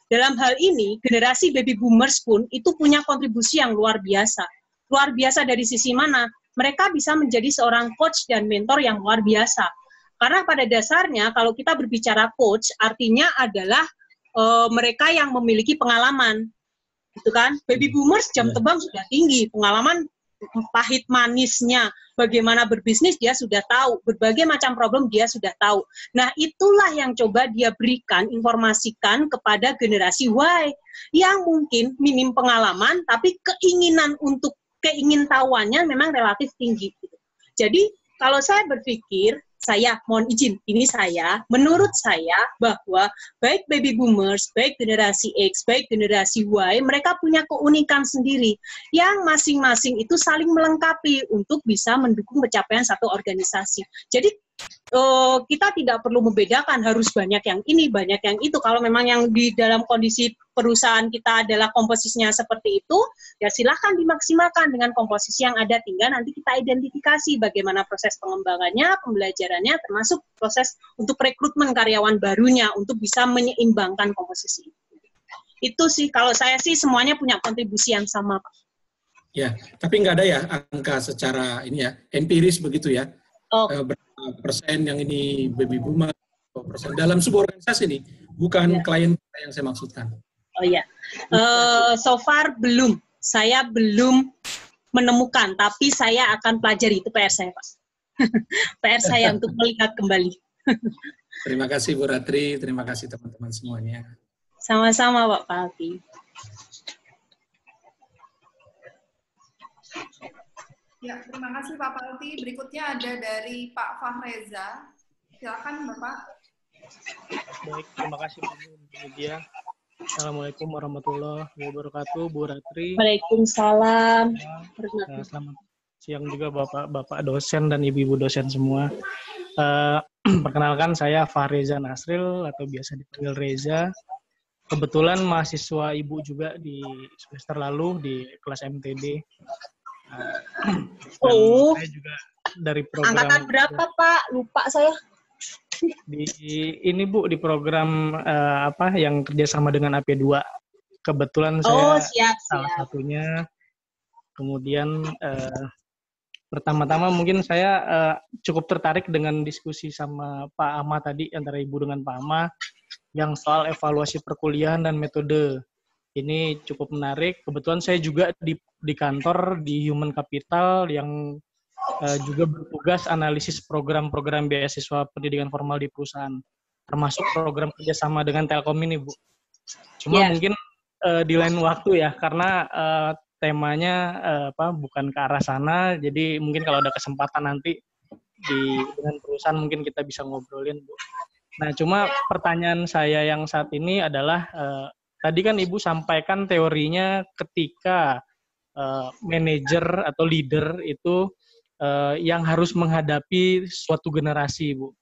[SPEAKER 1] Dalam hal ini, generasi baby boomers pun itu punya kontribusi yang luar biasa. Luar biasa dari sisi mana? mereka bisa menjadi seorang coach dan mentor yang luar biasa. Karena pada dasarnya kalau kita berbicara coach, artinya adalah mereka yang memiliki pengalaman, gitu kan? Baby boomers jam terbang sudah tinggi, pengalaman pahit manisnya, bagaimana berbisnis dia sudah tahu, berbagai macam problem dia sudah tahu. Nah, itulah yang coba dia berikan, informasikan kepada generasi Y yang mungkin minim pengalaman, tapi keingintahuannya memang relatif tinggi. Jadi, kalau saya berpikir, saya mohon izin, menurut saya bahwa baik baby boomers, baik generasi X, baik generasi Y, mereka punya keunikan sendiri yang masing-masing itu saling melengkapi untuk bisa mendukung pencapaian satu organisasi. Jadi kita tidak perlu membedakan harus banyak yang ini, banyak yang itu. Kalau memang yang di dalam kondisi perusahaan kita adalah komposisinya seperti itu, ya silahkan dimaksimalkan dengan komposisi yang ada. Tinggal nanti kita identifikasi bagaimana proses pengembangannya, pembelajarannya, termasuk proses untuk rekrutmen karyawan barunya untuk bisa menyeimbangkan komposisi itu. Itu sih, kalau saya sih semuanya punya kontribusi yang sama, Pak.
[SPEAKER 7] Ya, tapi nggak ada ya angka secara ini ya, empiris begitu ya. Berapa persen yang ini baby boomer, berapa persen dalam sebuah organisasi nih, bukan klien yang saya maksudkan.
[SPEAKER 1] Oh iya, so far belum, saya belum menemukan, tapi saya akan pelajari, itu PR saya, Pak. PR saya untuk melihat kembali.
[SPEAKER 7] Terima kasih Bu Ratri, terima kasih teman-teman semuanya.
[SPEAKER 1] Sama-sama Pak Alfi.
[SPEAKER 2] Ya, terima kasih Pak Palti. Berikutnya ada dari Pak Fahreza. Silakan Bapak.
[SPEAKER 8] Baik, terima kasih Bu Media. Assalamualaikum warahmatullahi wabarakatuh, Bu Ratri.
[SPEAKER 1] Waalaikumsalam.
[SPEAKER 8] Selamat siang juga Bapak dosen dan Ibu-ibu dosen semua. Perkenalkan saya Fahreza Nasril atau biasa dipanggil Reza. Kebetulan mahasiswa Ibu juga di semester lalu di kelas MTD. Saya juga dari program.
[SPEAKER 1] Angkatan berapa Pak? Lupa saya.
[SPEAKER 8] Ini Bu di program yang kerjasama dengan AP2. Kebetulan saya salah satunya. Kemudian pertama-tama mungkin saya cukup tertarik dengan diskusi sama Pak Ama tadi, antara Ibu dengan Pak Ama yang soal evaluasi perkuliahan dan metode. Ini cukup menarik. Kebetulan saya juga di kantor di Human Capital yang juga bertugas analisis program-program beasiswa pendidikan formal di perusahaan, termasuk program kerjasama dengan Telkom ini, Bu. Cuma mungkin di lain waktu ya, karena temanya bukan ke arah sana. Jadi mungkin kalau ada kesempatan nanti dengan perusahaan mungkin kita bisa ngobrolin, Bu. Nah, cuma pertanyaan saya yang saat ini adalah tadi kan Ibu sampaikan teorinya ketika manajer atau leader itu yang harus menghadapi suatu generasi, Bu.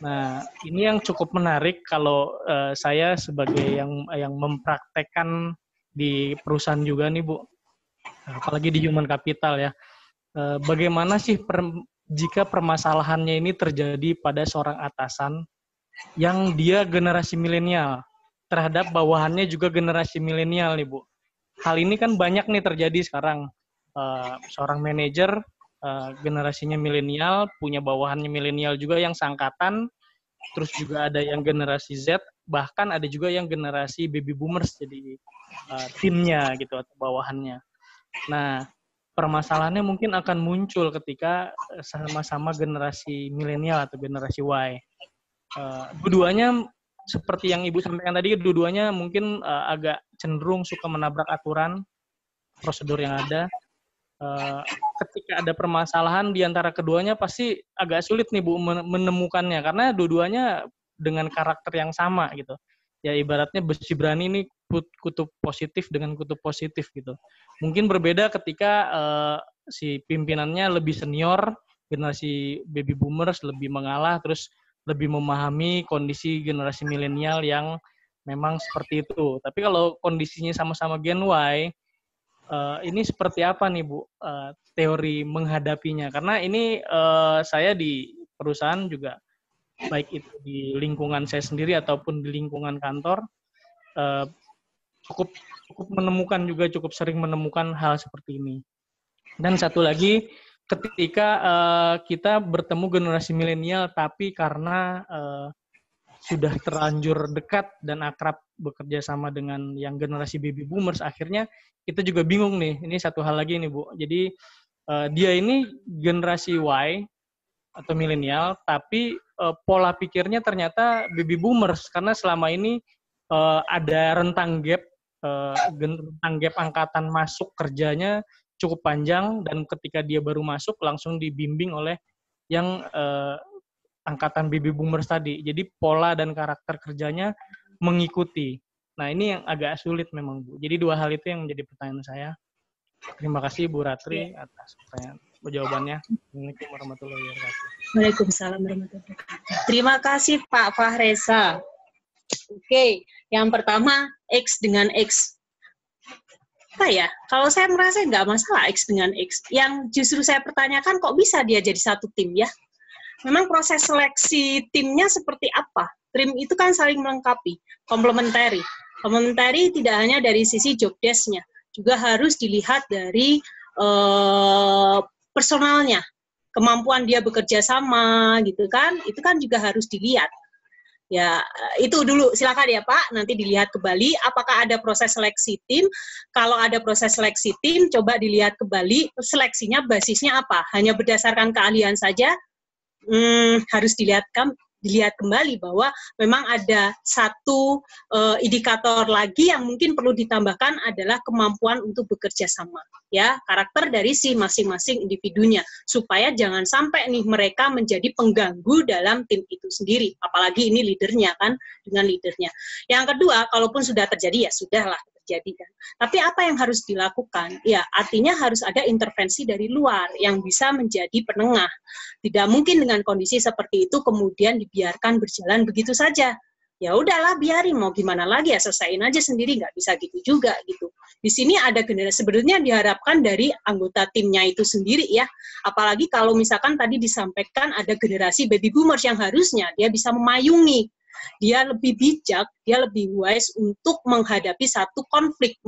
[SPEAKER 8] Nah, ini yang cukup menarik kalau saya sebagai yang mempraktekkan di perusahaan juga nih, Bu. Apalagi di human capital ya. Bagaimana sih jika permasalahannya ini terjadi pada seorang atasan yang dia generasi milenial, terhadap bawahannya juga generasi milenial nih, Bu. Hal ini kan banyak nih terjadi sekarang. Seorang manajer generasinya milenial, punya bawahannya milenial juga yang seangkatan, terus juga ada yang generasi Z, bahkan ada juga yang generasi baby boomers jadi timnya gitu atau bawahannya. Nah, permasalahannya mungkin akan muncul ketika sama-sama generasi milenial atau generasi Y. Dua-duanya seperti yang Ibu sampaikan tadi, dua-duanya mungkin agak cenderung suka menabrak aturan, prosedur yang ada. Ketika ada permasalahan di antara keduanya pasti agak sulit nih Bu menemukannya, karena dua-duanya dengan karakter yang sama gitu. Ya ibaratnya besi berani ini kutub positif dengan kutub positif gitu. Mungkin berbeda ketika si pimpinannya lebih senior, generasi baby boomers lebih mengalah, terus lebih memahami kondisi generasi milenial yang memang seperti itu. Tapi kalau kondisinya sama-sama Gen Y, ini seperti apa nih Bu teori menghadapinya? Karena ini saya di perusahaan juga, baik itu di lingkungan saya sendiri ataupun di lingkungan kantor, cukup menemukan juga, cukup sering menemukan hal seperti ini. Dan satu lagi, ketika kita bertemu generasi milenial, tapi karena sudah terlanjur dekat dan akrab bekerja sama dengan yang generasi baby boomers, akhirnya kita juga bingung nih. Ini satu hal lagi nih, Bu. Jadi dia ini generasi Y atau milenial, tapi pola pikirnya ternyata baby boomers, karena selama ini ada rentang gap angkatan masuk kerjanya cukup panjang, dan ketika dia baru masuk langsung dibimbing oleh yang angkatan baby boomers tadi. Jadi pola dan karakter kerjanya mengikuti. Nah, ini yang agak sulit memang, Bu. Jadi dua hal itu yang menjadi pertanyaan saya. Terima kasih Bu Ratri atas jawabannya. Assalamualaikum warahmatullahi wabarakatuh.
[SPEAKER 1] Waalaikumsalam warahmatullahi wabarakatuh. Terima kasih Pak Fahreza. Oke, yang pertama X dengan X. Apa ya? Kalau saya merasa nggak masalah X dengan X. Yang justru saya pertanyakan kok bisa dia jadi satu tim ya? Memang proses seleksi timnya seperti apa? Tim itu kan saling melengkapi, komplementari. Komplementari tidak hanya dari sisi job desk-nya, juga harus dilihat dari personalnya, kemampuan dia bekerja sama, gitu kan? Itu kan juga harus dilihat. Ya, itu dulu. Silakan ya Pak, nanti dilihat kembali apakah ada proses seleksi tim. Kalau ada proses seleksi tim, coba dilihat kembali seleksinya basisnya apa? Hanya berdasarkan keahlian saja? Harus dilihat kembali bahwa memang ada satu indikator lagi yang mungkin perlu ditambahkan adalah kemampuan untuk bekerja sama, ya, karakter dari si masing-masing individunya, supaya jangan sampai nih mereka menjadi pengganggu dalam tim itu sendiri, apalagi ini leadernya kan, dengan leadernya. Yang kedua, kalaupun sudah terjadi ya sudahlah terjadi kan. Tapi apa yang harus dilakukan? Ya, artinya harus ada intervensi dari luar yang bisa menjadi penengah. Tidak mungkin dengan kondisi seperti itu kemudian dibiarkan berjalan begitu saja. Ya udahlah, biarin, mau gimana lagi ya, selesaiin aja sendiri, nggak bisa gitu juga gitu. Di sini ada generasi, sebenarnya diharapkan dari anggota timnya itu sendiri ya. Apalagi kalau misalkan tadi disampaikan ada generasi baby boomers yang harusnya dia bisa memayungi. Dia lebih bijak, dia lebih wise untuk menghadapi satu konflik,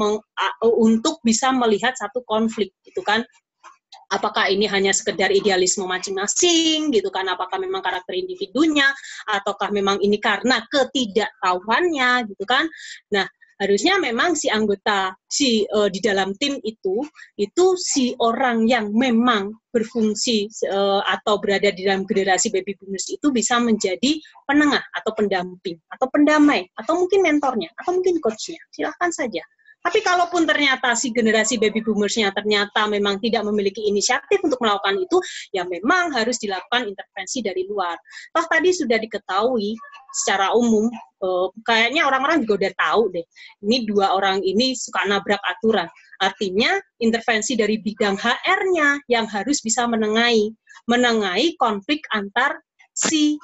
[SPEAKER 1] untuk bisa melihat satu konflik, gitu kan. Apakah ini hanya sekedar idealisme masing-masing, gitu kan? Apakah memang karakter individunya, ataukah memang ini karena ketidaktahuannya, gitu kan? Nah, harusnya memang si anggota di dalam tim itu si orang yang memang berfungsi atau berada di dalam generasi baby boomers itu bisa menjadi penengah atau pendamping atau pendamai atau mungkin mentornya atau mungkin coachnya, silahkan saja. Tapi kalaupun ternyata si generasi baby boomersnya ternyata memang tidak memiliki inisiatif untuk melakukan itu, ya memang harus dilakukan intervensi dari luar. Toh tadi sudah diketahui secara umum, kayaknya orang-orang juga udah tahu deh, ini dua orang ini suka nabrak aturan. Artinya intervensi dari bidang HR-nya yang harus bisa menengahi konflik antar si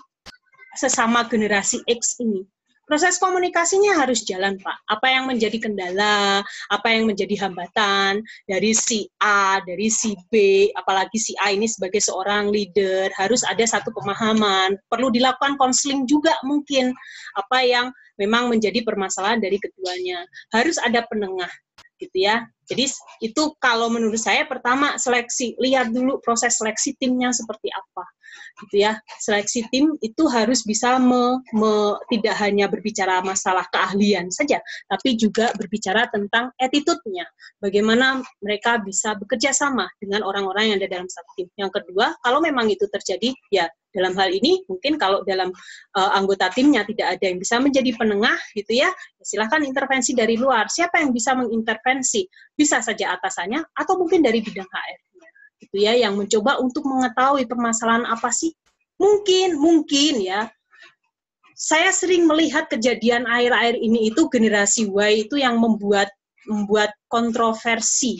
[SPEAKER 1] sesama generasi X ini. Proses komunikasinya harus jalan, Pak. Apa yang menjadi kendala, apa yang menjadi hambatan dari si A, dari si B, apalagi si A ini sebagai seorang leader, harus ada satu pemahaman. Perlu dilakukan konseling juga mungkin, apa yang memang menjadi permasalahan dari keduanya. Harus ada penengah, gitu ya. Jadi itu kalau menurut saya pertama seleksi, lihat dulu proses seleksi timnya seperti apa, gitu ya. Seleksi tim itu harus bisa tidak hanya berbicara masalah keahlian saja, tapi juga berbicara tentang attitude-nya. Bagaimana mereka bisa bekerja sama dengan orang-orang yang ada dalam satu tim. Yang kedua, kalau memang itu terjadi, ya dalam hal ini mungkin kalau dalam anggota timnya tidak ada yang bisa menjadi penengah, gitu ya, silahkan intervensi dari luar. Siapa yang bisa mengintervensi? Bisa saja atasannya atau mungkin dari bidang HR-nya, gitu ya, yang mencoba untuk mengetahui permasalahan apa sih. Mungkin ya, saya sering melihat kejadian akhir-akhir ini itu generasi Y itu yang membuat kontroversi,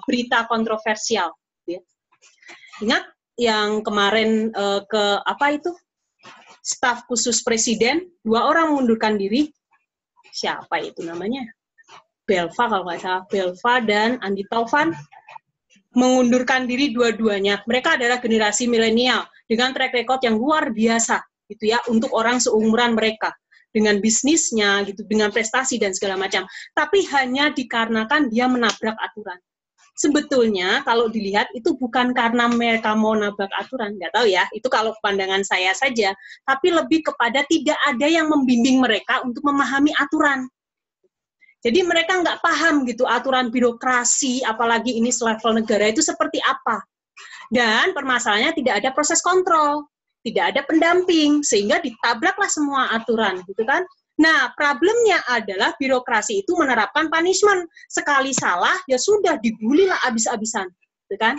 [SPEAKER 1] berita kontroversial. Ya. Ingat yang kemarin staf khusus presiden, 2 orang mengundurkan diri. Siapa itu namanya? Belva kalau nggak salah, Belva dan Andi Taufan mengundurkan diri dua-duanya. Mereka adalah generasi milenial dengan track record yang luar biasa, gitu ya, untuk orang seumuran mereka, dengan bisnisnya, gitu, dengan prestasi dan segala macam. Tapi hanya dikarenakan dia menabrak aturan. sebetulnya kalau dilihat itu bukan karena mereka mau nabrak aturan, nggak tahu ya, itu kalau pandangan saya saja, tapi lebih kepada tidak ada yang membimbing mereka untuk memahami aturan. Jadi mereka nggak paham gitu aturan birokrasi, apalagi ini selevel negara itu seperti apa. Dan permasalahannya tidak ada proses kontrol, tidak ada pendamping, sehingga ditabraklah semua aturan, gitu kan. Nah, problemnya adalah birokrasi itu menerapkan punishment. Sekali salah, ya sudah, dibulilah abis-abisan. Gitu kan?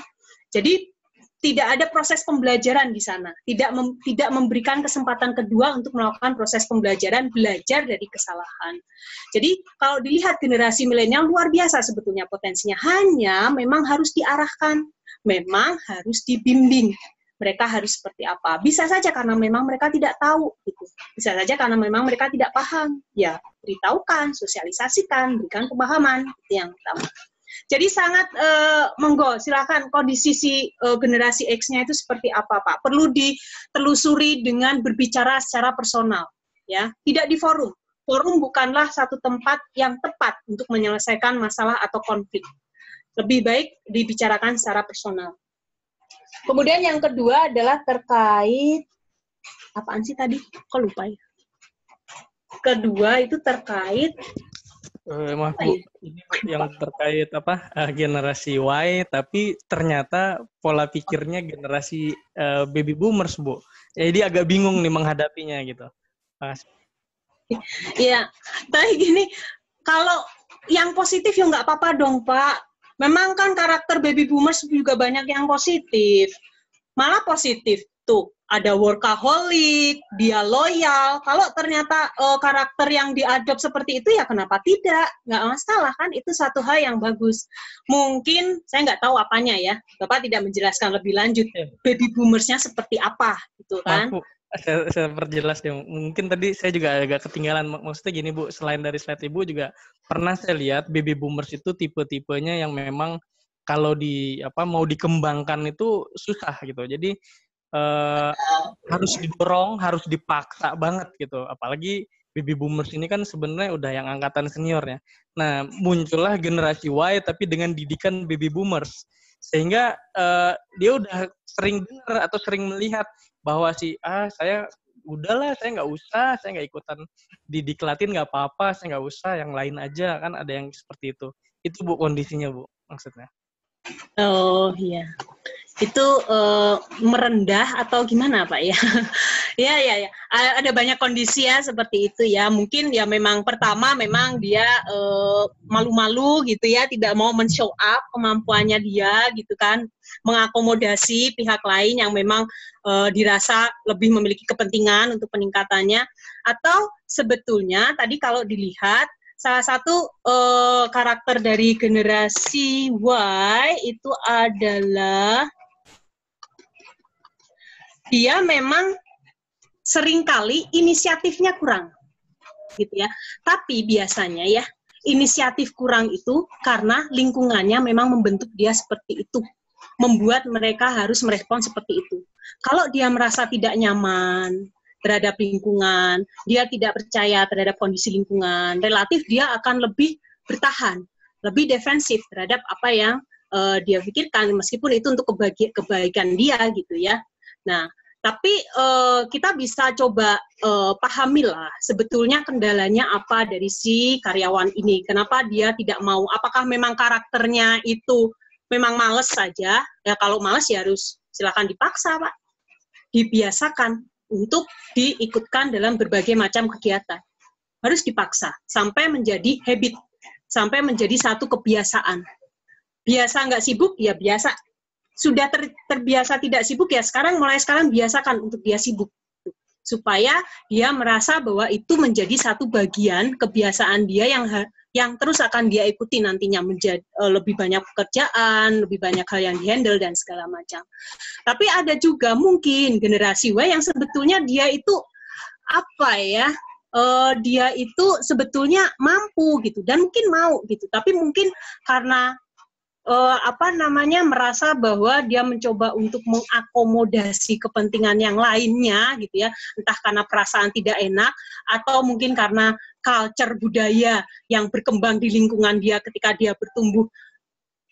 [SPEAKER 1] Jadi, tidak ada proses pembelajaran di sana. Tidak memberikan kesempatan kedua untuk melakukan proses pembelajaran, belajar dari kesalahan. Jadi, kalau dilihat generasi milenial, luar biasa sebetulnya potensinya. Hanya memang harus diarahkan, memang harus dibimbing. Mereka harus seperti apa. Bisa saja karena memang mereka tidak tahu. Gitu. Bisa saja karena memang mereka tidak paham. Ya, beritahukan, sosialisasikan, berikan pemahaman. Itu yang pertama. Jadi sangat, monggo, silakan kondisi generasi X-nya itu seperti apa, Pak. Perlu ditelusuri dengan berbicara secara personal. Ya, tidak di forum. Forum bukanlah satu tempat yang tepat untuk menyelesaikan masalah atau konflik. Lebih baik dibicarakan secara personal. Kemudian yang kedua adalah terkait, apaan sih tadi? Kok lupa ya? Kedua itu terkait,
[SPEAKER 8] maaf Bu, ini yang terkait generasi Y, tapi ternyata pola pikirnya generasi baby boomers, Bu. Jadi agak bingung nih menghadapinya gitu.
[SPEAKER 1] Iya, tapi gini, kalau yang positif ya nggak apa-apa dong, Pak. Memang kan karakter baby boomers juga banyak yang positif. Malah positif tuh, ada workaholic, dia loyal. Kalau ternyata karakter yang diadop seperti itu ya kenapa tidak? Nggak masalah kan, itu satu hal yang bagus. Mungkin, saya nggak tahu apanya ya, Bapak tidak menjelaskan lebih lanjut, baby boomersnya seperti apa gitu kan.
[SPEAKER 8] Saya perjelas deh. Mungkin tadi saya juga agak ketinggalan. Maksudnya gini Bu, selain dari slide Ibu juga pernah saya lihat baby boomers itu tipe-tipenya yang memang kalau mau dikembangkan itu susah gitu. Jadi harus didorong, harus dipaksa banget gitu. Apalagi baby boomers ini kan sebenarnya udah yang angkatan senior ya. Nah, muncullah generasi Y tapi dengan didikan baby boomers. Sehingga dia udah sering dengar atau sering melihat bahwa saya udahlah, saya nggak ikutan didik Latin, nggak apa-apa, saya nggak usah, yang lain aja, kan ada yang seperti itu. Itu Bu kondisinya Bu, maksudnya.
[SPEAKER 1] Oh iya, itu merendah atau gimana Pak ya? Ya, ada banyak kondisi ya seperti itu ya. Mungkin ya memang pertama memang dia malu-malu gitu ya, tidak mau men-show up kemampuannya dia gitu kan, mengakomodasi pihak lain yang memang dirasa lebih memiliki kepentingan untuk peningkatannya. Atau sebetulnya tadi kalau dilihat salah satu karakter dari generasi Y itu adalah dia memang seringkali inisiatifnya kurang, gitu ya. Tapi biasanya ya inisiatif kurang itu karena lingkungannya memang membentuk dia seperti itu, membuat mereka harus merespon seperti itu. Kalau dia merasa tidak nyaman terhadap lingkungan, dia tidak percaya terhadap kondisi lingkungan, relatif dia akan lebih bertahan, lebih defensif terhadap apa yang dia pikirkan, meskipun itu untuk kebaikan dia gitu ya. Nah, tapi kita bisa coba pahamilah sebetulnya kendalanya apa dari si karyawan ini, kenapa dia tidak mau, apakah memang karakternya itu memang males saja, ya kalau males ya harus silakan dipaksa Pak, dibiasakan untuk diikutkan dalam berbagai macam kegiatan. Harus dipaksa, sampai menjadi habit, sampai menjadi satu kebiasaan. Biasa nggak sibuk, ya biasa. Sudah terbiasa tidak sibuk, ya mulai sekarang biasakan untuk dia sibuk. Supaya dia merasa bahwa itu menjadi satu bagian kebiasaan dia yang terus akan dia ikuti nantinya, menjadi lebih banyak pekerjaan, lebih banyak hal yang dihandle dan segala macam. Tapi ada juga mungkin generasi Y yang sebetulnya dia itu dia itu sebetulnya mampu gitu dan mungkin mau gitu, tapi mungkin karena merasa bahwa dia mencoba untuk mengakomodasi kepentingan yang lainnya gitu ya, entah karena perasaan tidak enak atau mungkin karena culture budaya yang berkembang di lingkungan dia ketika dia bertumbuh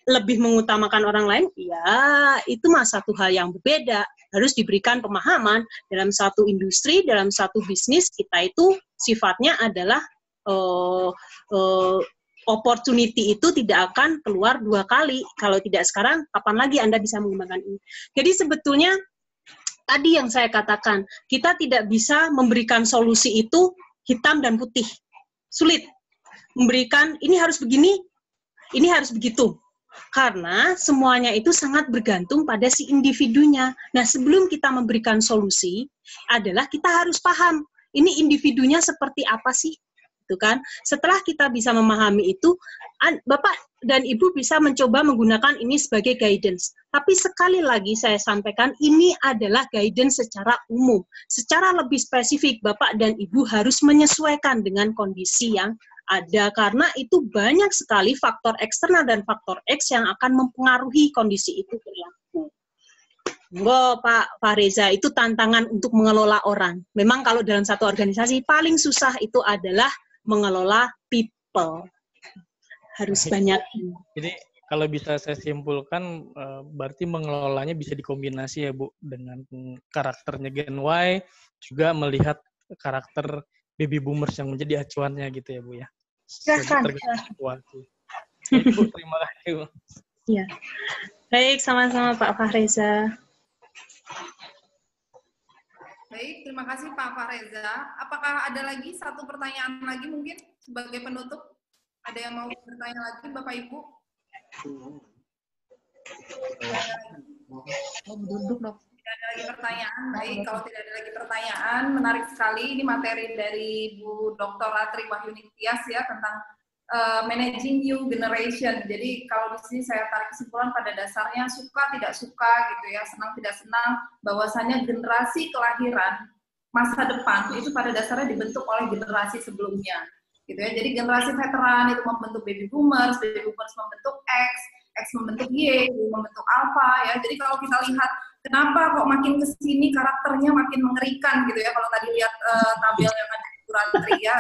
[SPEAKER 1] lebih mengutamakan orang lain, ya itu mah satu hal yang berbeda. Harus diberikan pemahaman dalam satu industri, dalam satu bisnis, kita itu sifatnya adalah opportunity itu tidak akan keluar 2 kali. Kalau tidak sekarang, kapan lagi Anda bisa mengembangkan ini? Jadi sebetulnya tadi yang saya katakan, kita tidak bisa memberikan solusi itu hitam dan putih. Sulit. Memberikan ini harus begini, ini harus begitu. Karena semuanya itu sangat bergantung pada si individunya. Nah, sebelum kita memberikan solusi, adalah kita harus paham, ini individunya seperti apa sih? Itu kan. Setelah kita bisa memahami itu, Bapak dan Ibu bisa mencoba menggunakan ini sebagai guidance. Tapi sekali lagi saya sampaikan, ini adalah guidance secara umum. Secara lebih spesifik, Bapak dan Ibu harus menyesuaikan dengan kondisi yang ada, karena itu banyak sekali faktor eksternal dan faktor X yang akan mempengaruhi kondisi itu berlaku. Pak Reza, itu tantangan untuk mengelola orang. Memang kalau dalam satu organisasi paling susah itu adalah mengelola people. Harus banyak.
[SPEAKER 8] Jadi kalau bisa saya simpulkan, berarti mengelolanya bisa dikombinasi ya Bu, dengan karakternya Gen Y, juga melihat karakter baby boomers yang menjadi acuannya gitu ya Bu ya.
[SPEAKER 1] Silahkan.
[SPEAKER 8] Bu, terima kasih Bu.
[SPEAKER 1] Ya. Baik, sama-sama Pak Fahreza.
[SPEAKER 2] Baik, terima kasih Pak Fahreza. Apakah ada lagi satu pertanyaan lagi mungkin sebagai penutup? Ada yang mau bertanya lagi Bapak Ibu? Tidak ada lagi pertanyaan. Baik, kalau tidak ada lagi pertanyaan, menarik sekali. Ini materi dari Bu Dr. Ratri Wahyuning Tias ya tentang managing new generation. Jadi kalau di sini saya tarik kesimpulan pada dasarnya suka tidak suka gitu ya, senang tidak senang, bahwasannya generasi kelahiran masa depan itu pada dasarnya dibentuk oleh generasi sebelumnya. Gitu ya. Jadi generasi veteran itu membentuk baby boomers membentuk X membentuk Y, membentuk alpha ya. Jadi kalau kita lihat kenapa kok makin kesini karakternya makin mengerikan gitu ya. Kalau tadi lihat tabel yang ada di Ratri ya,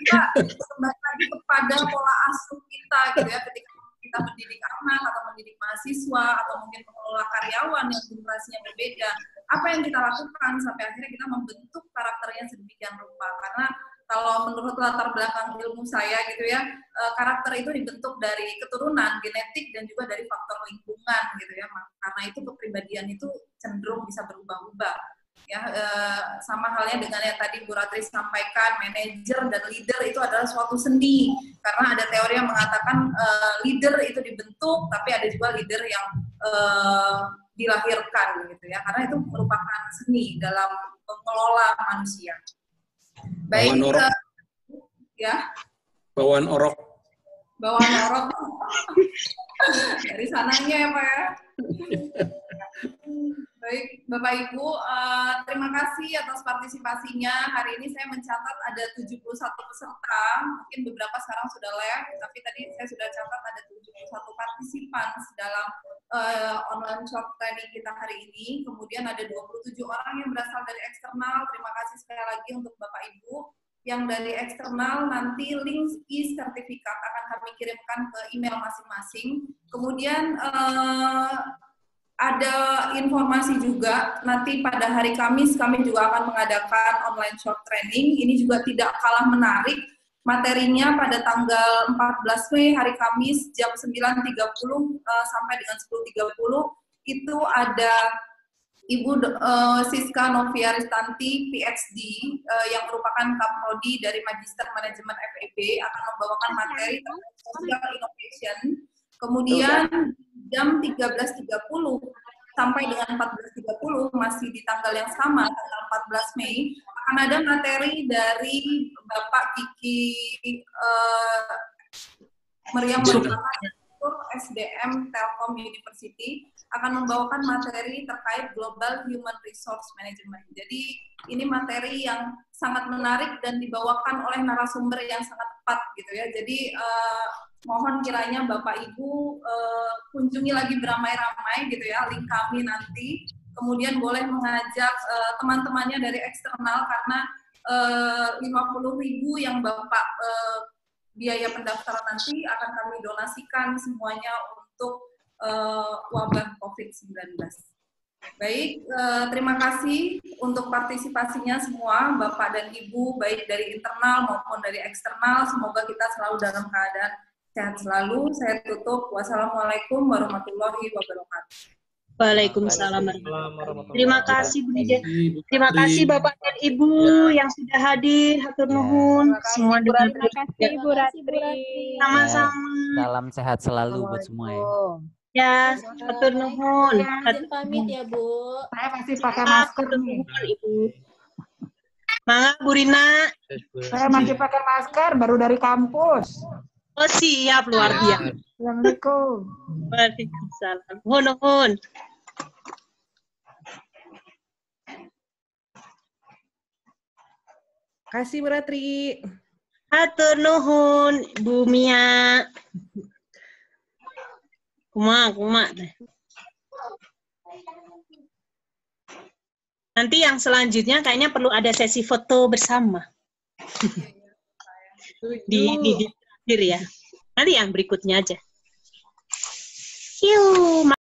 [SPEAKER 2] kita kembali lagi kepada pola asuh kita gitu ya. Ketika kita mendidik anak atau mendidik mahasiswa atau mungkin mengelola karyawan yang generasinya berbeda, apa yang kita lakukan sampai akhirnya kita membentuk karakternya sedemikian rupa. Karena kalau menurut latar belakang ilmu saya gitu ya, karakter itu dibentuk dari keturunan, genetik, dan juga dari faktor lingkungan gitu ya. Karena itu kepribadian itu cenderung bisa berubah-ubah. Ya, sama halnya dengan yang tadi Bu Ratri sampaikan, manajer dan leader itu adalah suatu seni. Karena ada teori yang mengatakan leader itu dibentuk, tapi ada juga leader yang dilahirkan gitu ya. Karena itu merupakan seni dalam mengelola manusia. Baik, ya.
[SPEAKER 7] Bawaan orok.
[SPEAKER 2] Bawaan orok. Dari sananya ya Pak ya. Baik, Bapak Ibu, terima kasih atas partisipasinya. Hari ini saya mencatat ada 71 peserta, mungkin beberapa sekarang sudah live, tapi tadi saya sudah catat ada 71 partisipan dalam online short training kita hari ini. Kemudian ada 27 orang yang berasal dari eksternal. Terima kasih sekali lagi untuk Bapak Ibu. Yang dari eksternal nanti link e-sertifikat akan kami kirimkan ke email masing-masing. Kemudian ada informasi juga, nanti pada hari Kamis kami juga akan mengadakan online short training. Ini juga tidak kalah menarik. Materinya pada tanggal 14 Mei hari Kamis jam 9.30 sampai dengan 10.30 itu ada Ibu Siska Novia Ristanti, PhD, yang merupakan Kaprodi dari Magister Manajemen FEB, akan membawakan materi tentang social innovation. Kemudian jam 13.30 sampai dengan 14.30 masih di tanggal yang sama, tanggal 14 Mei, akan ada materi dari Bapak Kiki Meriam SDM Telkom University, akan membawakan materi terkait Global Human Resource Management. Jadi ini materi yang sangat menarik dan dibawakan oleh narasumber yang sangat tepat gitu ya. Jadi mohon kiranya Bapak Ibu kunjungi lagi beramai-ramai gitu ya link kami nanti. Kemudian boleh mengajak teman-temannya dari eksternal karena 50.000 yang Bapak biaya pendaftaran nanti akan kami donasikan semuanya untuk wabah COVID-19. Baik, terima kasih untuk partisipasinya semua, Bapak dan Ibu, baik dari internal maupun dari eksternal. Semoga kita selalu dalam keadaan sehat selalu. Saya tutup. Wassalamualaikum warahmatullahi wabarakatuh.
[SPEAKER 1] Waalaikumsalam. Terima kasih Bu Nidia. Terima kasih Bapak dan Ibu yang sudah hadir. Hatur nuhun. Semua dengan
[SPEAKER 9] Terima kasih Bu Ratri.
[SPEAKER 1] Sama-sama.
[SPEAKER 4] Salam sehat selalu buat semua ya.
[SPEAKER 1] Ya, hatur nuhun.
[SPEAKER 9] Izin pamit ya Bu.
[SPEAKER 5] Saya masih pakai masker nih.
[SPEAKER 1] Ibu. Mangga Bu Rina.
[SPEAKER 5] Saya masih pakai masker, baru dari kampus.
[SPEAKER 1] Oh siap, luar biasa.
[SPEAKER 5] Assalamualaikum.
[SPEAKER 1] Waalaikumsalam. Nuhun.
[SPEAKER 10] Kasih Bu Ratri.
[SPEAKER 1] Hatur nuhun, Bu Mia. Kuma. Nanti yang selanjutnya kayaknya perlu ada sesi foto bersama. di akhir ya. Nanti yang berikutnya aja. Yuk,